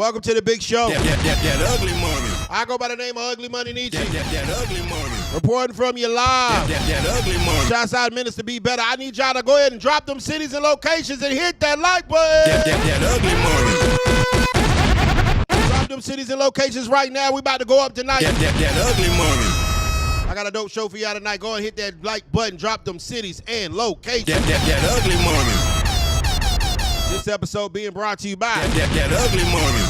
Welcome to the big show. That ugly money. I go by the name of uglymoneyniche. That ugly money. Reporting from you live. That ugly money. Shouts out Minister Be Better. I need y'all to go ahead and drop them cities and locations and hit that like button. That ugly money. Drop them cities and locations right now. We about to go up tonight. That ugly money. I got a dope show for y'all tonight. Go and hit that like button. Drop them cities and locations. That ugly money. This episode being brought to you by That ugly money.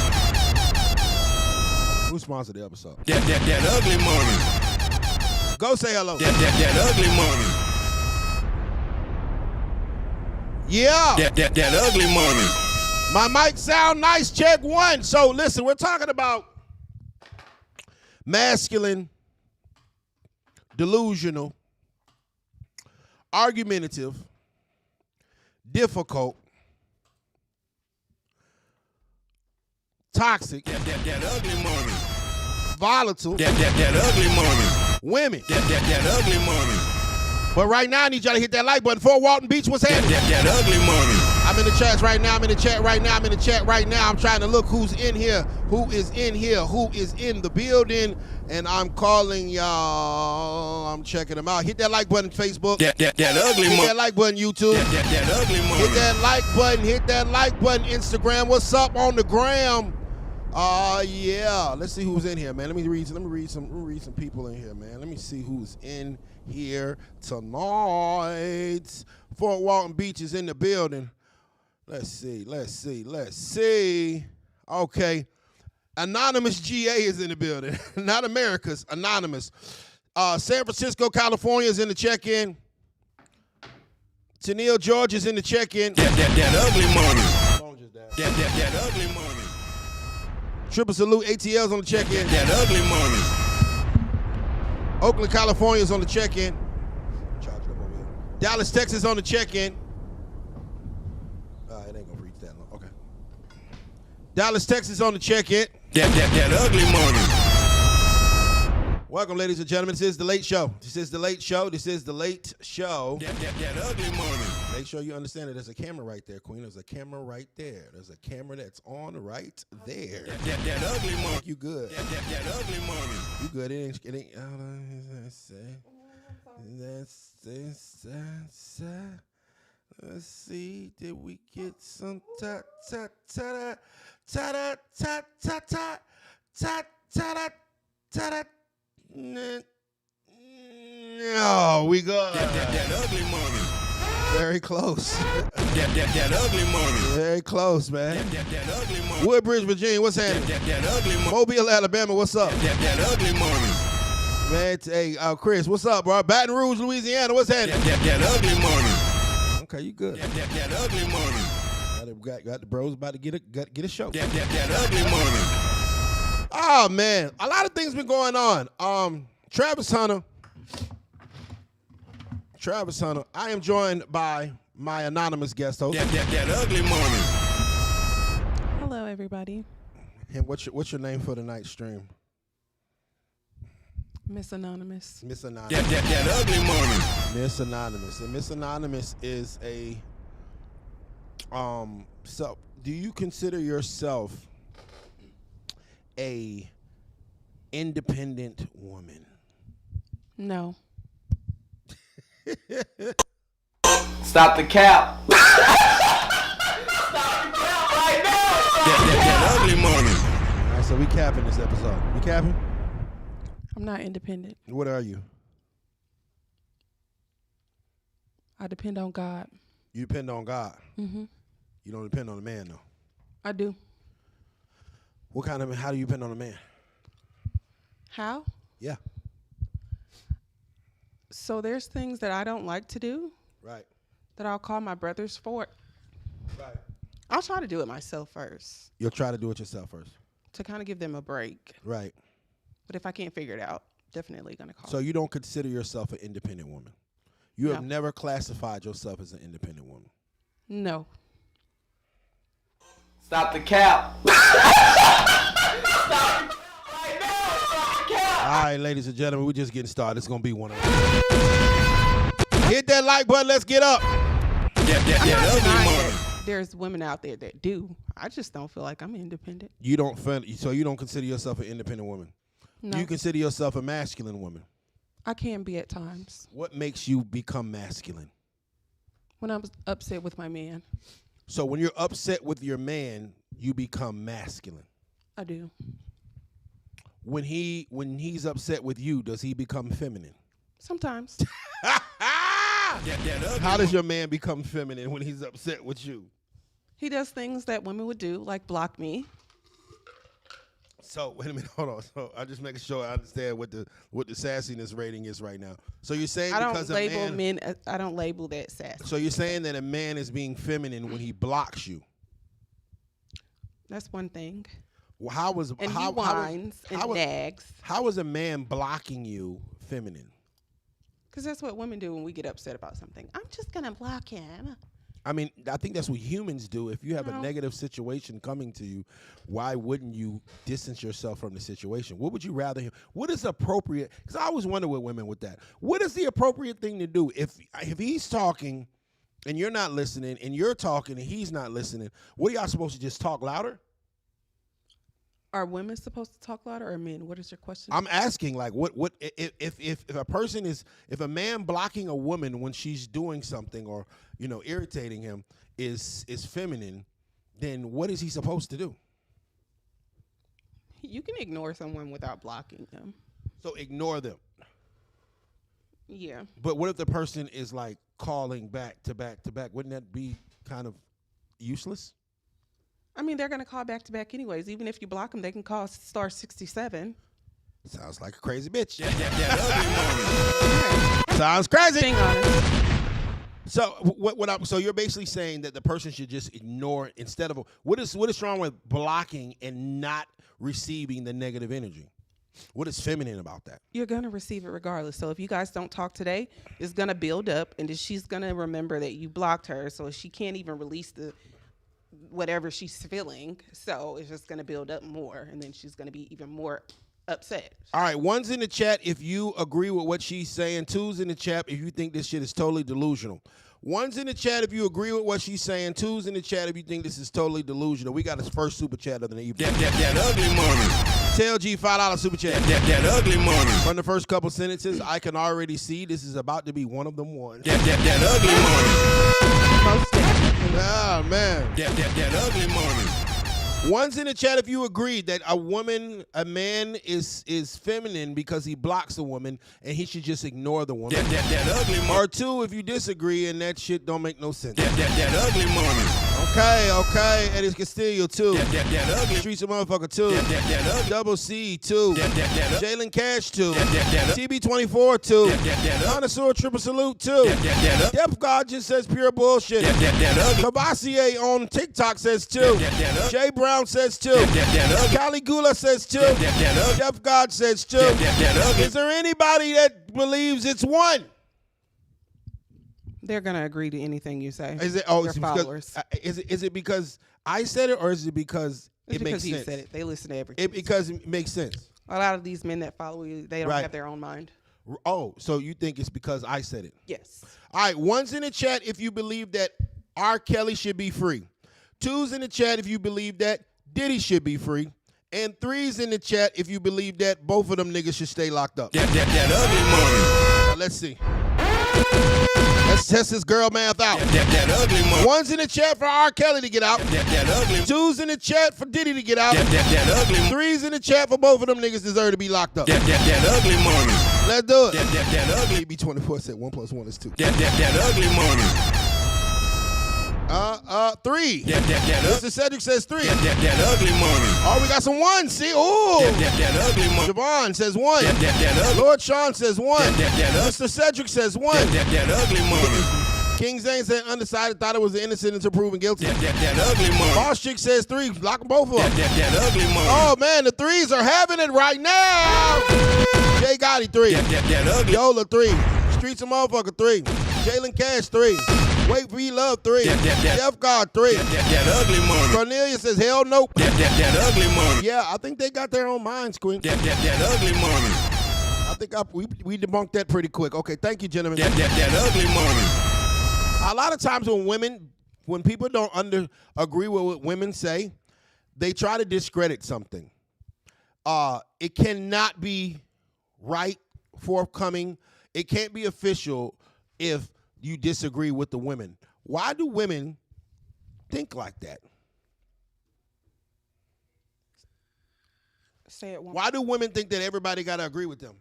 Who sponsored the episode? That ugly money. Go say hello. That ugly money. Yeah. That ugly money. My mic sound nice. Check one. So listen, we're talking about masculine, delusional, argumentative, difficult, toxic, That ugly money. volatile That ugly money. women. That ugly money. But right now, I need y'all to hit that like button. Fort Walton Beach, what's happening? That ugly money. I'm in the chats right now. I'm in the chat right now. I'm trying to look who's in here, who is in the building, and I'm calling y'all. I'm checking them out. Hit that like button, Facebook. That ugly money. Hit that like button, YouTube. That ugly money. Hit that like button. Hit that like button, Instagram. What's up on the gram? Yeah. Let's see who's in here, man. Let me read some people in here, man. Let me see who's in here tonight. Fort Walton Beach is in the building. Let's see. Okay. Anonymous GA is in the building. Not America's, Anonymous. San Francisco, California is in the check-in. Tennille, Georgia is in the check-in. That ugly money. Phone just died. That ugly money. Triple Salute, ATL's on the check-in. That ugly money. Oakland, California is on the check-in. Dallas, Texas on the check-in. It ain't gonna reach that long. Okay. Dallas, Texas on the check-in. That ugly money. Welcome, ladies and gentlemen. This is The Late Show. That ugly money. Make sure you understand that there's a camera right there, Queen. There's a camera right there. There's a camera that's on right there. That ugly money. You good. That ugly money. You good. It ain't. Let's see. Did we get some No, we got that ugly money. Very close. That ugly money. Very close, man. That ugly money. Woodbridge, Virginia, what's happening? That ugly money. Mobile, Alabama, what's up? That ugly money. Man, hey, Chris, what's up, bro? Baton Rouge, Louisiana, what's happening? That ugly money. Okay, you good. That ugly money. Got the bros about to get a show. That ugly money. Oh man, a lot of things been going on. Travis Hunter. I am joined by my anonymous guest host. That ugly money. Hello, everybody. And what's your name for tonight's stream? Miss Anonymous. Miss Anonymous. That ugly money. Miss Anonymous. And Miss Anonymous is a so do you consider yourself a independent woman? No. Stop the cap. That ugly money. All right, so we capping this episode. We capping? I'm not independent. What are you? I depend on God. You depend on God. Mm-hmm. You don't depend on a man, though. I do. How do you depend on a man? How? Yeah. So there's things that I don't like to do. Right. That I'll call my brothers for. Right. I'll try to do it myself first. You'll try to do it yourself first. To kind of give them a break. Right. But if I can't figure it out, definitely going to call. So you don't consider yourself an independent woman? You have No. never classified yourself as an independent woman? No. Stop the cap. All right, ladies and gentlemen, we're just getting started. It's going to be one of them. Hit that like button. Let's get up. That ugly money. there's women out there that do. I just don't feel like I'm independent. You don't feel, so you don't consider yourself an independent woman. No. You consider yourself a masculine woman. I can be at times. What makes you become masculine? When I'm upset with my man. So when you're upset with your man, you become masculine. I do. When he's upset with you, does he become feminine? Sometimes. How does your man become feminine when he's upset with you? He does things that women would do, like block me. So wait a minute, hold on. So I'm just making sure I understand what the sassiness rating is right now. So you're saying I because don't label a man, men. I don't label that sassy. so you're saying that a man is being feminine when he blocks you. That's one thing. Well, how was And how he whines how and nags. How is a man blocking you feminine? Because that's what women do when we get upset about something. I'm just gonna block him. I mean, I think that's what humans do. If you have a No. negative situation coming to you, why wouldn't you distance yourself from the situation? What would you rather him? What is appropriate? Because I always wonder with women with that. What is the appropriate thing to do? If he's talking and you're not listening, and you're talking and he's not listening, what are y'all supposed to just talk louder? Are women supposed to talk louder or men? What is your question? I'm asking, like, what if a person is, if a man blocking a woman when she's doing something or, you know, irritating him is feminine, then what is he supposed to do? You can ignore someone without blocking them. So ignore them. Yeah. But what if the person is like calling back to back to back? Wouldn't that be kind of useless? I mean, they're going to call back to back anyways. Even if you block them, they can call star 67. Sounds like a crazy bitch. Right. Sounds crazy. Being honest. So so you're basically saying that the person should just ignore instead of what is wrong with blocking and not receiving the negative energy? What is feminine about that? You're going to receive it regardless. So if you guys don't talk today, it's going to build up, and then she's going to remember that you blocked her, so she can't even release the whatever she's feeling. So it's just going to build up more, and then she's going to be even more upset. All right, one's in the chat if you agree with what she's saying. Two's in the chat if you think this shit is totally delusional. One's in the chat if you agree with what she's saying. Two's in the chat if you think this is totally delusional. We got his first super chat of the evening. That ugly money. TLG $5 super chat. That ugly money. From the first couple sentences, I can already see this is about to be one of them ones. That ugly money. Most definitely. Ah, man. That ugly money. One's in the chat if you agree that a man is feminine because he blocks a woman and he should just ignore the woman. That ugly money. Or two, if you disagree and that shit don't make no sense. That ugly money. Okay. Eddie Castillo, too. That ugly. Streets of Motherfucker, too. That ugly. Double C, too. That Jalen Cash, too. That TB24, too. that Connoisseur Triple Salute, too. that Def God just says pure bullshit. ugly. Cavassier on TikTok says, too. Jay Brown says, too. Caligula says, too. Def God says, too. Is there anybody that believes it's one? They're going to agree to anything you say. Is it? Your It's followers. because, is it because I said it, or is it because It's it makes because you sense? said it. They listen to everything. Because it makes sense. A lot of these men that follow you, they don't Right. have their own mind. Oh, so you think it's because I said it? Yes. All right, one's in the chat if you believe that R. Kelly should be free. Two's in the chat if you believe that Diddy should be free. And three's in the chat if you believe that both of them niggas should stay locked up. That ugly money. Now, let's see. Let's test this girl math out. That ugly money. One's in the chat for R. Kelly to get out. That ugly. Two's in the chat for Diddy to get out. That ugly. Three's in the chat for both of them niggas deserve to be locked up. That ugly money. Let's do it. That ugly. TB24 said 1 + 1 is 2. That ugly money. 3. That Mr. Cedric says 3. That ugly money. Oh, we got some 1s. See? Ooh. That ugly money. Javon says 1. That ugly. Lord Sean says 1. That Mr. Cedric says 1. That ugly money. King Zane said undecided, thought it was innocent until proven guilty. That ugly money. Boss Chick says 3. Lock them both up. That ugly money. Oh, man, the 3s are having it right now. Jay Gotti 3. That ugly. Yola 3. Streets of Motherfucker 3. Jalen Cash 3. Wait for You Love 3. Def God 3. That ugly money. Cornelia says hell nope. That ugly money. Yeah, I think they got their own minds, Queen. That ugly money. I think we debunked that pretty quick. Okay, thank you, gentlemen. That ugly money. A lot of times when women when people don't agree with what women say, they try to discredit something. It cannot be right, forthcoming. It can't be official if you disagree with the women. Why do women think like that? Say it one. Why do women think that everybody got to agree with them?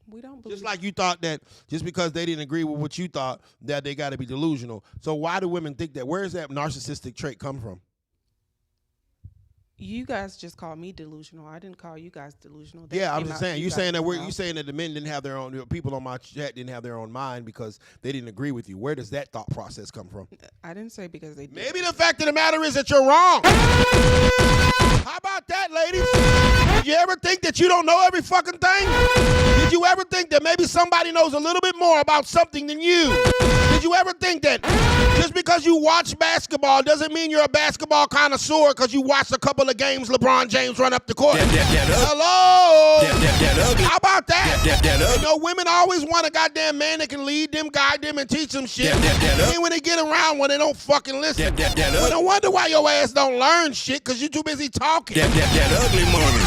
We don't believe. Just like you thought that just because they didn't agree with what you thought, that they got to be delusional. So why do women think that? Where does that narcissistic trait come from? You guys just called me delusional. I didn't call you guys delusional. Yeah, I'm just saying. You saying that the men didn't have their own, people on my chat didn't have their own mind because they didn't agree with you. Where does that thought process come from? I didn't say because they did. Maybe the fact of the matter is that you're wrong. How about that, ladies? Did you ever think that you don't know every fucking thing? Did you ever think that maybe somebody knows a little bit more about something than you? Did you ever think that just because you watch basketball doesn't mean you're a basketball connoisseur because you watched a couple of games LeBron James run up the court? Hello? How about that? You know, women always want a goddamn man that can lead them, guide them, and teach them shit. And when they get around, when they don't fucking listen. Well, no wonder why your ass don't learn shit because you're too busy talking. That ugly money.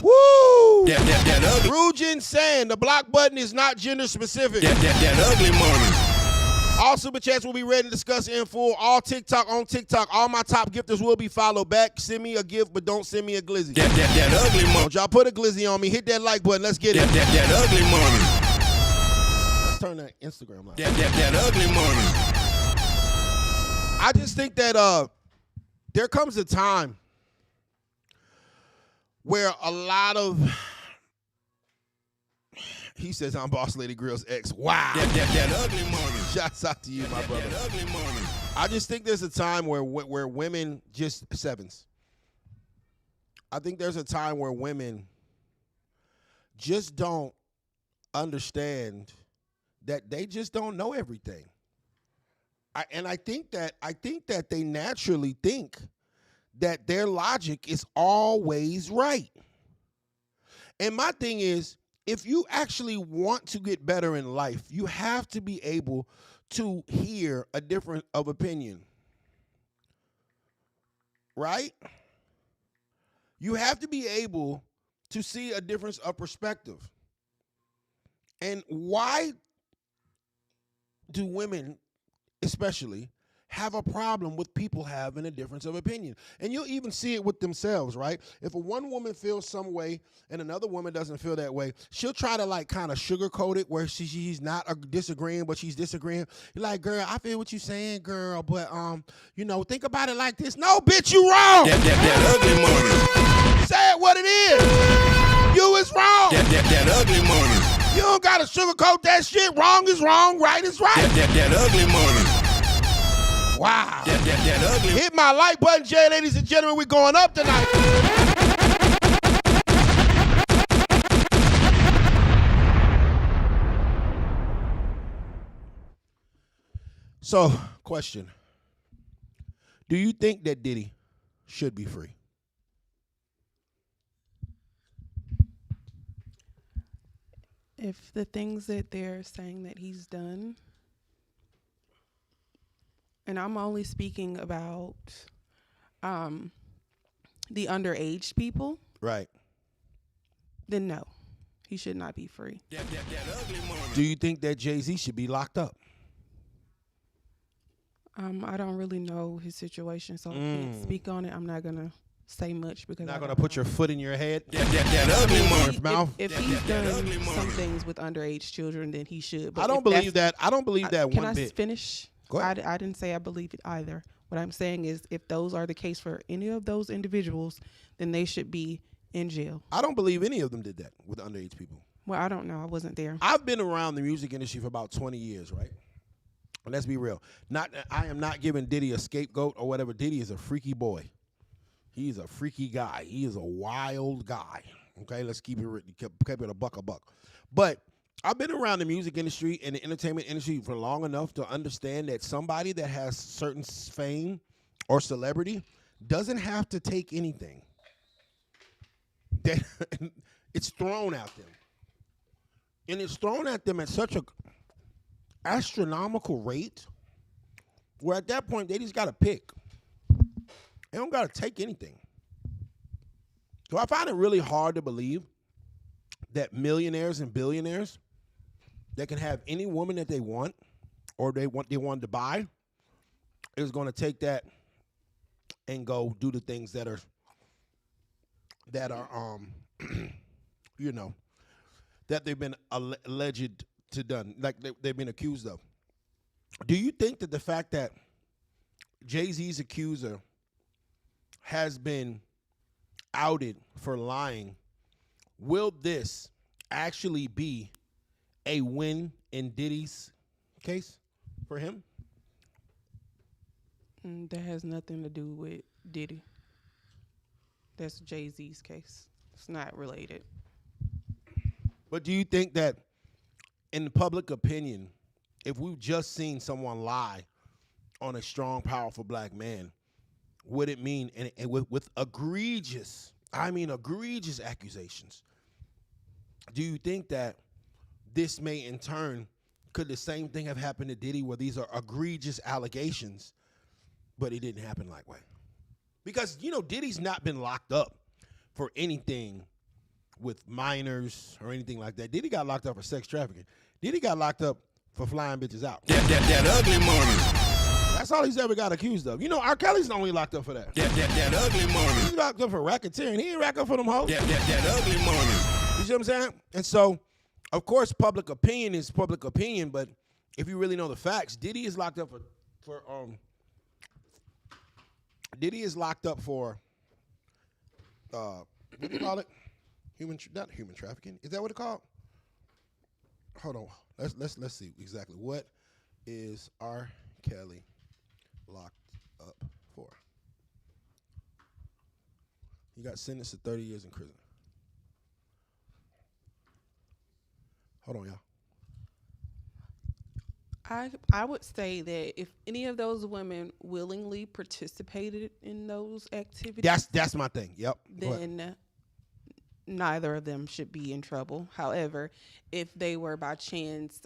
Woo! That ugly. Rujin saying the block button is not gender specific. That ugly money. All super chats will be ready to discuss in full. All TikTok on TikTok. All my top gifters will be followed back. Send me a gift, but don't send me a glizzy. That ugly money. Don't y'all put a glizzy on me. Hit that like button. Let's get it. That ugly money. Let's turn that Instagram live. That ugly money. I just think that there comes a time where a lot of... He says I'm Boss Lady Grill's ex. Wow. That ugly money. Shouts out to you, my brother. That ugly money. I just think there's a time where women just sevens. I think there's a time where women just don't understand that they just don't know everything. I think that they naturally think that their logic is always right. And my thing is, if you actually want to get better in life, you have to be able to hear a difference of opinion. Right? You have to be able to see a difference of perspective. And why do women, especially, have a problem with people having a difference of opinion? And you'll even see it with themselves, right? If a one woman feels some way and another woman doesn't feel that way, she'll try to like kind of sugarcoat it where she's not disagreeing, but she's disagreeing. You're like, girl, I feel what you're saying, girl, but think about it like this. No, bitch, you wrong. That ugly money. Say it what it is. You is wrong. That ugly money. You don't gotta sugarcoat that shit. Wrong is wrong, right is right. That ugly money. Wow. That ugly. Hit my like button, Jay, ladies and gentlemen. We're going up tonight. So, question. Do you think that Diddy should be free? If the things that they're saying that he's done, and I'm only speaking about the underage people, Right. then no, he should not be free. That ugly money. Do you think that Jay-Z should be locked up? I don't really know his situation, so I can't speak on it. I'm not gonna say much because Not I gonna don't put know. your foot in your head. That ugly money. Mouth. If he's done some things with underage children, then he should. But I don't if believe that's- that. I don't believe that Can one I bit. finish? Go ahead. I didn't say I believe it either. What I'm saying is, if those are the case for any of those individuals, then they should be in jail. I don't believe any of them did that with underage people. Well, I don't know. I wasn't there. I've been around the music industry for about 20 years, right? And let's be real. I am not giving Diddy a scapegoat or whatever. Diddy is a freaky boy. He's a freaky guy. He is a wild guy. Okay, let's keep it a buck. But I've been around the music industry and the entertainment industry for long enough to understand that somebody that has certain fame or celebrity doesn't have to take anything. It's thrown at them. And it's thrown at them at such a astronomical rate where at that point they just got to pick. They don't got to take anything. So I find it really hard to believe that millionaires and billionaires that can have any woman that they want or they want to buy is going to take that and go do the things that are you know, that they've been alleged to done, like they've been accused of. Do you think that the fact that Jay-Z's accuser has been outed for lying, will this actually be a win in Diddy's case for him? That has nothing to do with Diddy. That's Jay-Z's case. It's not related. But do you think that in public opinion, if we've just seen someone lie on a strong, powerful black man, would it mean, and with egregious accusations, do you think that this may in turn, could the same thing have happened to Diddy where these are egregious allegations, but it didn't happen that way? Because, you know, Diddy's not been locked up for anything with minors or anything like that. Diddy got locked up for sex trafficking. Diddy got locked up for flying bitches out. That ugly money. That's all he's ever got accused of. You know, R. Kelly's only locked up for that. That ugly money. He's locked up for racketeering. He ain't racked up for them hoes. That ugly money. You see what I'm saying? And so, of course, public opinion is public opinion, but if you really know the facts, Diddy is locked up for what do you call it? Not human trafficking. Is that what it's called? Hold on. Let's see exactly what is R. Kelly locked up for. He got sentenced to 30 years in prison. Hold on, y'all. I would say that if any of those women willingly participated in those activities, That's my thing. Yep. then neither of them should be in trouble. However, if they were by chance,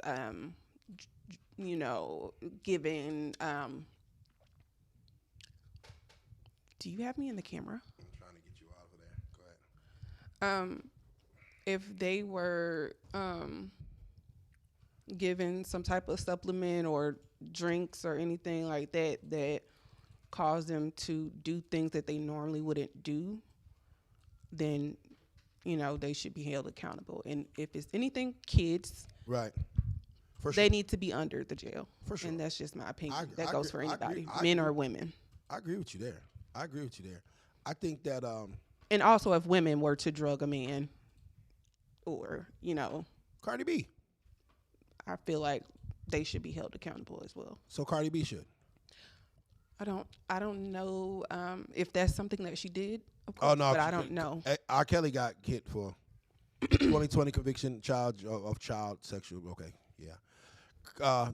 you know, given, do you have me in the camera? I'm trying to get you out of there. Go ahead. If they were given some type of supplement or drinks or anything like that that caused them to do things that they normally wouldn't do, then, you know, they should be held accountable. And if it's anything kids, Right. For sure. they need to be under the jail. For sure. And that's just my opinion. I That goes agree- for I agree- anybody, I men agree. or women. I agree with you there. I think that And also if women were to drug a man or, you know, Cardi B. I feel like they should be held accountable as well. So Cardi B should. I don't know if that's something that she did, of course, Oh no, but I don't know. R. Kelly got hit for 2020 conviction of child sexual. Okay, yeah.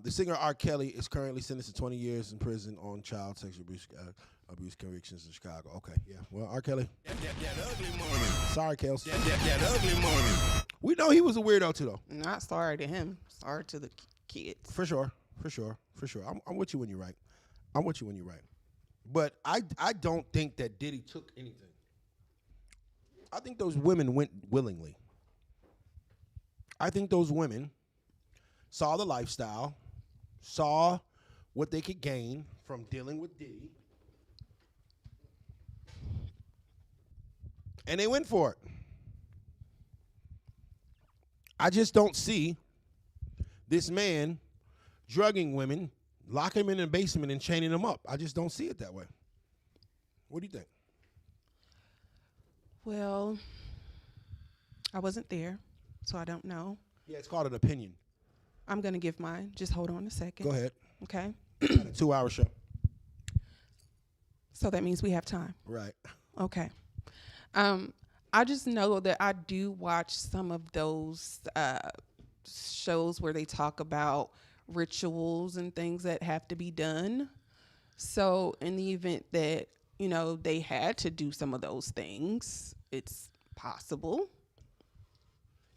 The singer R. Kelly is currently sentenced to 20 years in prison on child sexual abuse convictions in Chicago. Okay, yeah. Well, R. Kelly. That ugly money. Sorry, Kels. That ugly money. We know he was a weirdo too, though. Not sorry to him. Sorry to the kids. For sure. I'm with you when you're right. But I don't think that Diddy took anything. I think those women went willingly. I think those women saw the lifestyle, saw what they could gain from dealing with Diddy, and they went for it. I just don't see this man drugging women, locking them in a basement and chaining them up. I just don't see it that way. What do you think? Well, I wasn't there, so I don't know. Yeah, it's called an opinion. I'm going to give mine. Just hold on a second. Go ahead. Okay. A 2-hour show. So that means we have time. Right. Okay. I just know that I do watch some of those shows where they talk about rituals and things that have to be done. So in the event that, you know, they had to do some of those things, it's possible.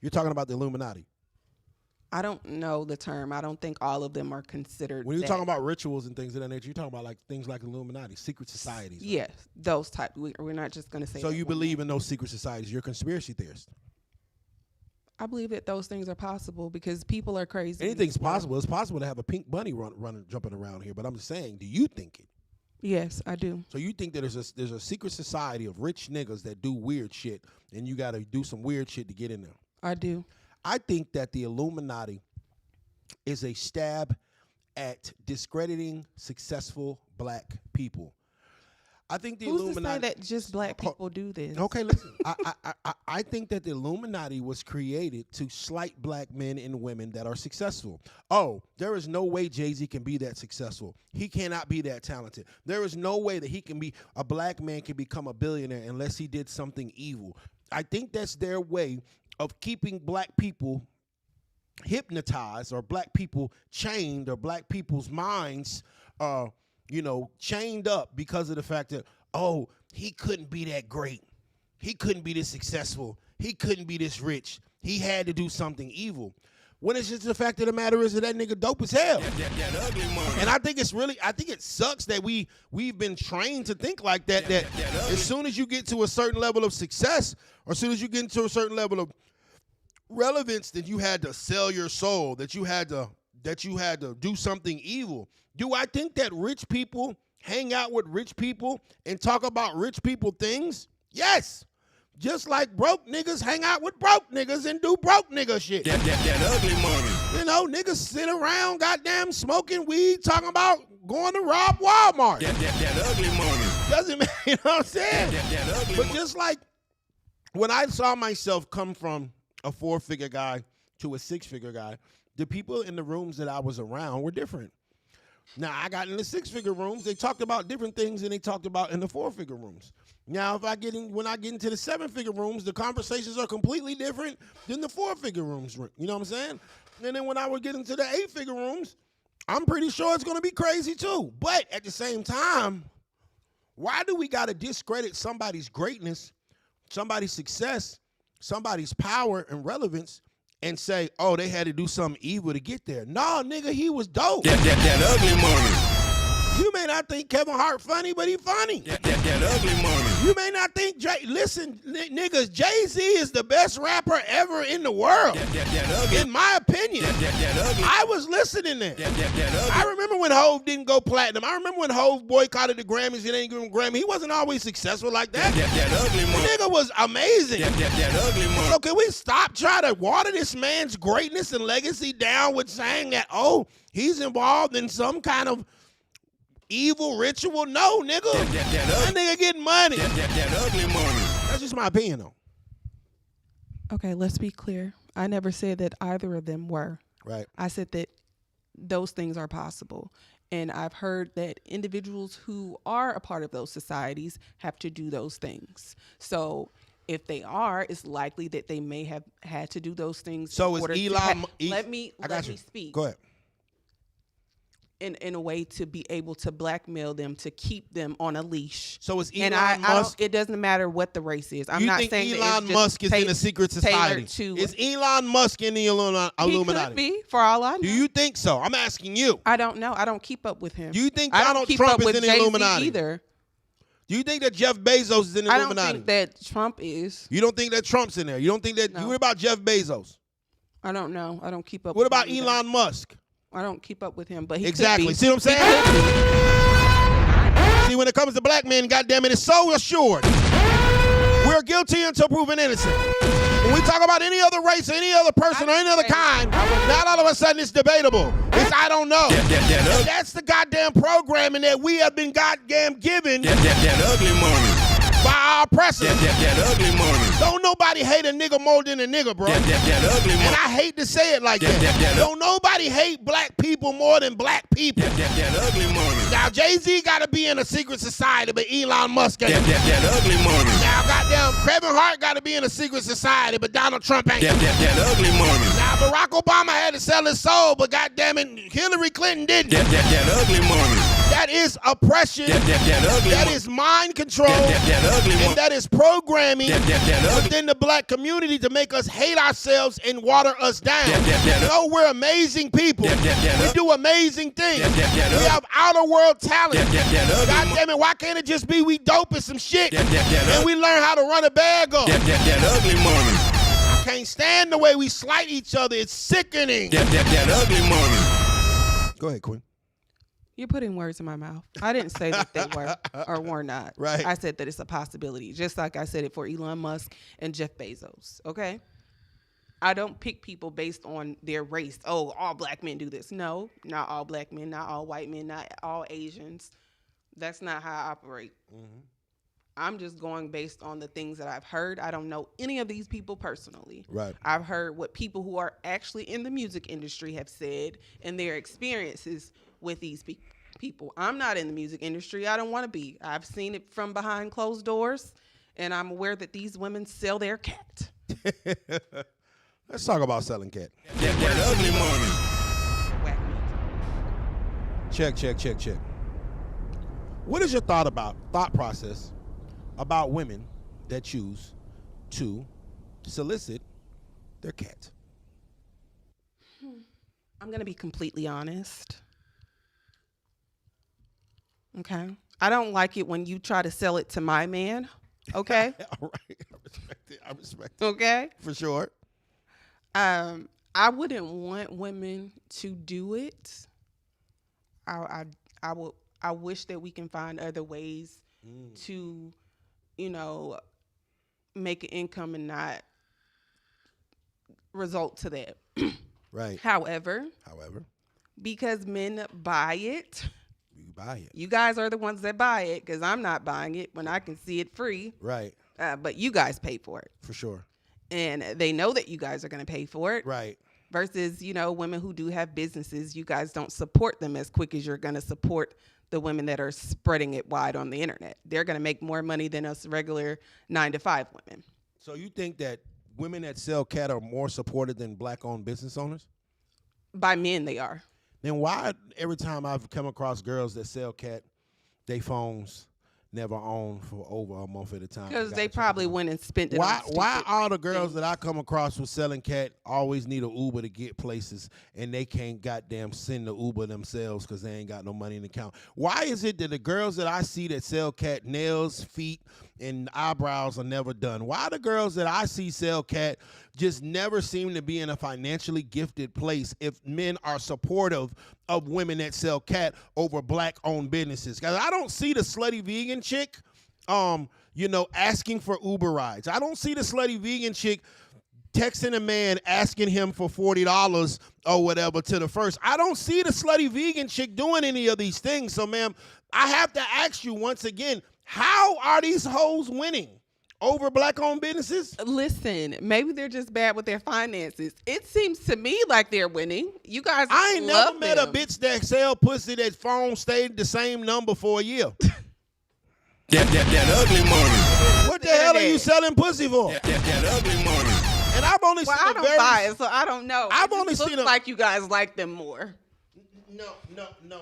You're talking about the Illuminati. I don't know the term. I don't think all of them are considered. When you're that. talking about rituals and things of that nature, you're talking about like things like Illuminati, secret societies. Yes, those type. We're not just going to say. So that you one believe name. in those secret societies? You're a conspiracy theorist. I believe that those things are possible because people are crazy. Anything's possible. It's possible to have a pink bunny running, jumping around here. But I'm just saying, do you think it? Yes, I do. So you think that there's a secret society of rich niggas that do weird shit, and you got to do some weird shit to get in there? I do. I think that the Illuminati is a stab at discrediting successful black people. I think the Who's Illuminati. to say that just black people do this? Okay, listen. I think that the Illuminati was created to slight black men and women that are successful. Oh, there is no way Jay-Z can be that successful. He cannot be that talented. There is no way that a black man can become a billionaire unless he did something evil. I think that's their way of keeping black people hypnotized, or black people chained, or black people's minds chained up because of the fact that, oh, he couldn't be that great. He couldn't be this successful. He couldn't be this rich. He had to do something evil. When it's just the fact of the matter is that nigga dope as hell. That ugly money. And I think it sucks that we've been trained to think like that, that as soon as you get to a certain level of success, or as soon as you get into a certain level of relevance, that you had to sell your soul, that you had to do something evil. Do I think that rich people hang out with rich people and talk about rich people things? Yes. Just like broke niggas hang out with broke niggas and do broke nigga shit. That ugly money. You know, niggas sit around goddamn smoking weed, talking about going to rob Walmart. That ugly money. Doesn't mean, you know what I'm saying? That ugly But money. just like when I saw myself come from a 4-figure guy to a 6-figure guy, the people in the rooms that I was around were different. Now, I got in the 6-figure rooms, they talked about different things than they talked about in the 4-figure rooms. Now, when I get into the 7-figure rooms, the conversations are completely different than the 4-figure rooms. You know what I'm saying? And then when I would get into the 8-figure rooms, I'm pretty sure it's going to be crazy too. But at the same time, why do we got to discredit somebody's greatness, somebody's success, somebody's power and relevance, and say, oh, they had to do something evil to get there? No, nigga, he was dope. That ugly money. You may not think Kevin Hart funny, but he funny. That ugly money. You may not think niggas, Jay-Z is the best rapper ever in the world. That ugly. In my opinion. That ugly. I was listening there. That ugly. I remember when Hov didn't go platinum. I remember when Hov boycotted the Grammys and didn't give him Grammy. He wasn't always successful like that. That ugly The money. nigga was amazing. That ugly money. So can we stop trying to water this man's greatness and legacy down with saying that, oh, he's involved in some kind of evil ritual? No, nigga. That nigga getting money. That ugly money. That's just my opinion, though. Okay, let's be clear. I never said that either of them were. Right. I said that those things are possible. And I've heard that individuals who are a part of those societies have to do those things. So if they are, it's likely that they may have had to do those things. So is Elon? Let me speak. Go ahead. In a way to be able to blackmail them, to keep them on a leash. So is And Elon Musk? it doesn't matter what the race is. I'm You not think saying that Elon it's just Musk is in a secret society? to Is Elon Musk in the Illuminati? He could be, for all I know. Do you think so? I'm asking you. I don't know. I don't keep up with him. Do you think I don't Donald keep Trump up is with in the Jay-Z Illuminati? either. Do you think that Jeff Bezos is in the I Illuminati? don't think that Trump is. You don't think that Trump's in there? You don't think that? No. What about Jeff Bezos? I don't know. I don't keep up. What with about him either. Elon Musk? I don't keep up with him, but he Exactly. Could be. See what I'm saying? He could be. See, when it comes to black men, goddamn it, it's so assured. We're guilty until proven innocent. When we talk about any other race, or any other person, or any other kind, not all of a sudden it's debatable. It's I don't know. And that's the goddamn programming that we have been goddamn given That ugly money. by our oppressors. That ugly money. Don't nobody hate a nigga more than a nigga, bro. That ugly money. And I hate to say it like that. Don't nobody hate black people more than black people. That ugly money. Now, Jay-Z got to be in a secret society, but Elon Musk ain't. That ugly money. Now, goddamn, Kevin Hart got to be in a secret society, but Donald Trump ain't. That ugly money. Now, Barack Obama had to sell his soul, but goddamn it, Hillary Clinton didn't. That ugly money. That is oppression. That is mind control. And that is programming within the black community to make us hate ourselves and water us down. No, we're amazing people. We do amazing things. We have outer world talent. God damn it, why can't it just be we dope and some shit and we learn how to run a bag up? That ugly money. I can't stand the way we slight each other. It's sickening. That ugly money. Go ahead, Queen. You're putting words in my mouth. I didn't say that they were or were not. Right. I said that it's a possibility, just like I said it for Elon Musk and Jeff Bezos, okay? I don't pick people based on their race. Oh, all black men do this. No, not all black men, not all white men, not all Asians. That's not how I operate. Mm-hmm. I'm just going based on the things that I've heard. I don't know any of these people personally. Right. I've heard what people who are actually in the music industry have said and their experiences with these people. I'm not in the music industry. I don't want to be. I've seen it from behind closed doors, and I'm aware that these women sell their cat. Let's talk about selling cat. That ugly money. Whack me. Check. What is your thought process about women that choose to solicit their cat? I'm going to be completely honest. Okay. I don't like it when you try to sell it to my man. Okay. All right. I respect it. Okay. For sure. I wouldn't want women to do it. I wish that we can find other ways to, make an income and not result to that. Right. However, because men buy it, you buy it. you guys are the ones that buy it, because I'm not buying it when I can see it free. Right. But you guys pay for it. For sure. And they know that you guys are going to pay for it. Right. Versus, women who do have businesses, you guys don't support them as quick as you're going to support the women that are spreading it wide on the internet. They're going to make more money than us regular 9-to-5 women. So you think that women that sell cat are more supported than black-owned business owners? By men, they are. Then why every time I've come across girls that sell cat, they phones never on for over a month at a time? Because they probably went and spent it on Why all the girls that I come across with selling cat always need an Uber to get places and they can't goddamn send the Uber themselves because they ain't got no money in the account? Why is it that the girls that I see that sell cat, nails, feet, and eyebrows are never done? Why the girls that I see sell cat just never seem to be in a financially gifted place if men are supportive of women that sell cat over black-owned businesses? Because I don't see the slutty vegan chick, asking for Uber rides. I don't see the slutty vegan chick texting a man asking him for $40 or whatever to the first. I don't see the slutty vegan chick doing any of these things. So, ma'am, I have to ask you once again, how are these hoes winning over black-owned businesses? Listen, maybe they're just bad with their finances. It seems to me like they're winning. You guys I ain't love never met them. a bitch that sell pussy that phone stayed the same number for a year. That ugly money. What the hell are you selling pussy for? That ugly money. And I've only Well, seen I a don't very... buy it, so I don't know. I've It only just seen looks a- like you guys like them more. No, ma'am. No,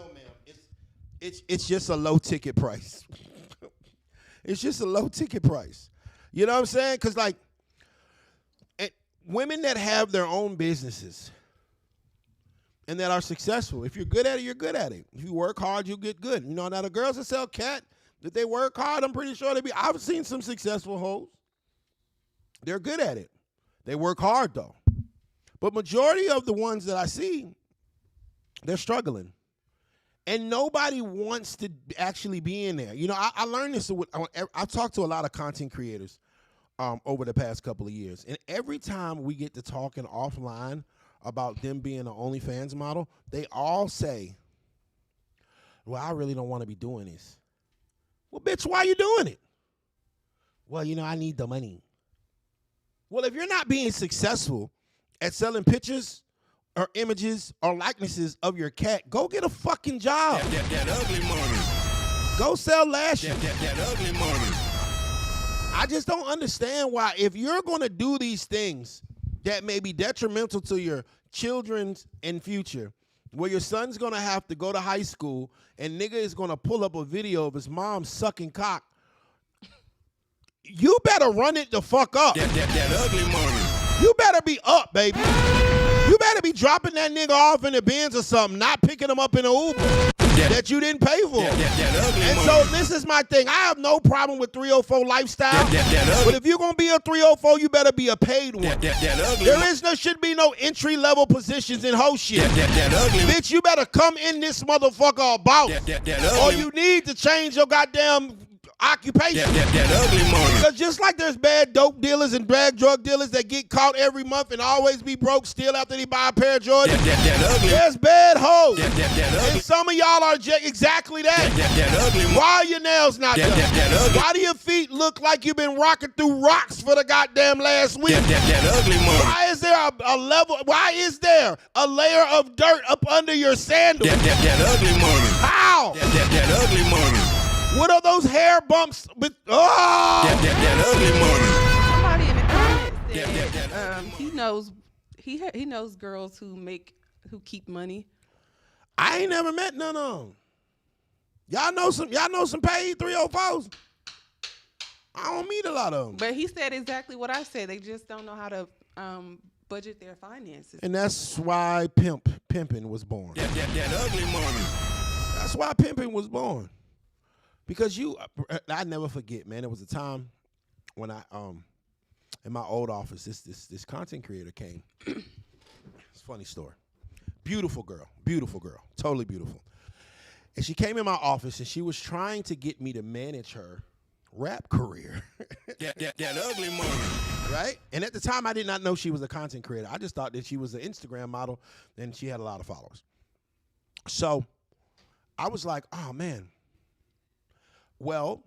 ma'am. It's just a low ticket price. It's just a low ticket price. You know what I'm saying? Because, women that have their own businesses and that are successful, if you're good at it, you're good at it. If you work hard, you get good. Now the girls that sell cat, if they work hard, I'm pretty sure I've seen some successful hoes. They're good at it. They work hard, though. But majority of the ones that I see, they're struggling. And nobody wants to actually be in there. I learned this. I've talked to a lot of content creators over the past couple of years. And every time we get to talking offline about them being an OnlyFans model, they all say, well, I really don't want to be doing this. Well, bitch, why are you doing it? Well, I need the money. Well, if you're not being successful at selling pictures or images or likenesses of your cat, go get a fucking job. That ugly money. Go sell lashes. That ugly money. I just don't understand why, if you're going to do these things that may be detrimental to your children's and future, where your son's gonna have to go to high school and nigga is gonna pull up a video of his mom sucking cock, you better run it the fuck up. That ugly money. You better be up, baby. You better be dropping that nigga off in the Benz or something, not picking him up in an Uber that you didn't pay for. That ugly And money. so this is my thing. I have no problem with 304 lifestyle. That But ugly. if you're going to be a 304, you better be a paid one. That ugly. There should be no entry-level positions in hoe shit. That ugly. Bitch, you better come in this motherfucker about. That Or ugly. you need to change your goddamn occupation. That ugly money. Because just like there's bad dope dealers and bad drug dealers that get caught every month and always be broke still after they buy a pair of Jordans, That ugly. there's bad hoes. That And ugly. some of y'all are exactly that. That ugly money. Why are your nails not done? That ugly. Why do your feet look like you've been rocking through rocks for the goddamn last week? That ugly money. Why is there a level? Why is there a layer of dirt up under your sandals? That ugly money. How? That ugly money. What are those hair bumps? Oh! That ugly money. Somebody in the comments said Yeah. he knows girls who keep money. I ain't never met none of them. Y'all know some paid 304s? I don't meet a lot of them. But he said exactly what I said. They just don't know how to budget their finances. And that's why pimping was born. That ugly money. That's why pimping was born. Because I never forget, man. There was a time when I in my old office, this content creator came. It's a funny story. Beautiful girl, totally beautiful. And she came in my office and she was trying to get me to manage her rap career. That ugly money. Right? And at the time I did not know she was a content creator. I just thought that she was an Instagram model and she had a lot of followers. So I was like, oh man. Well,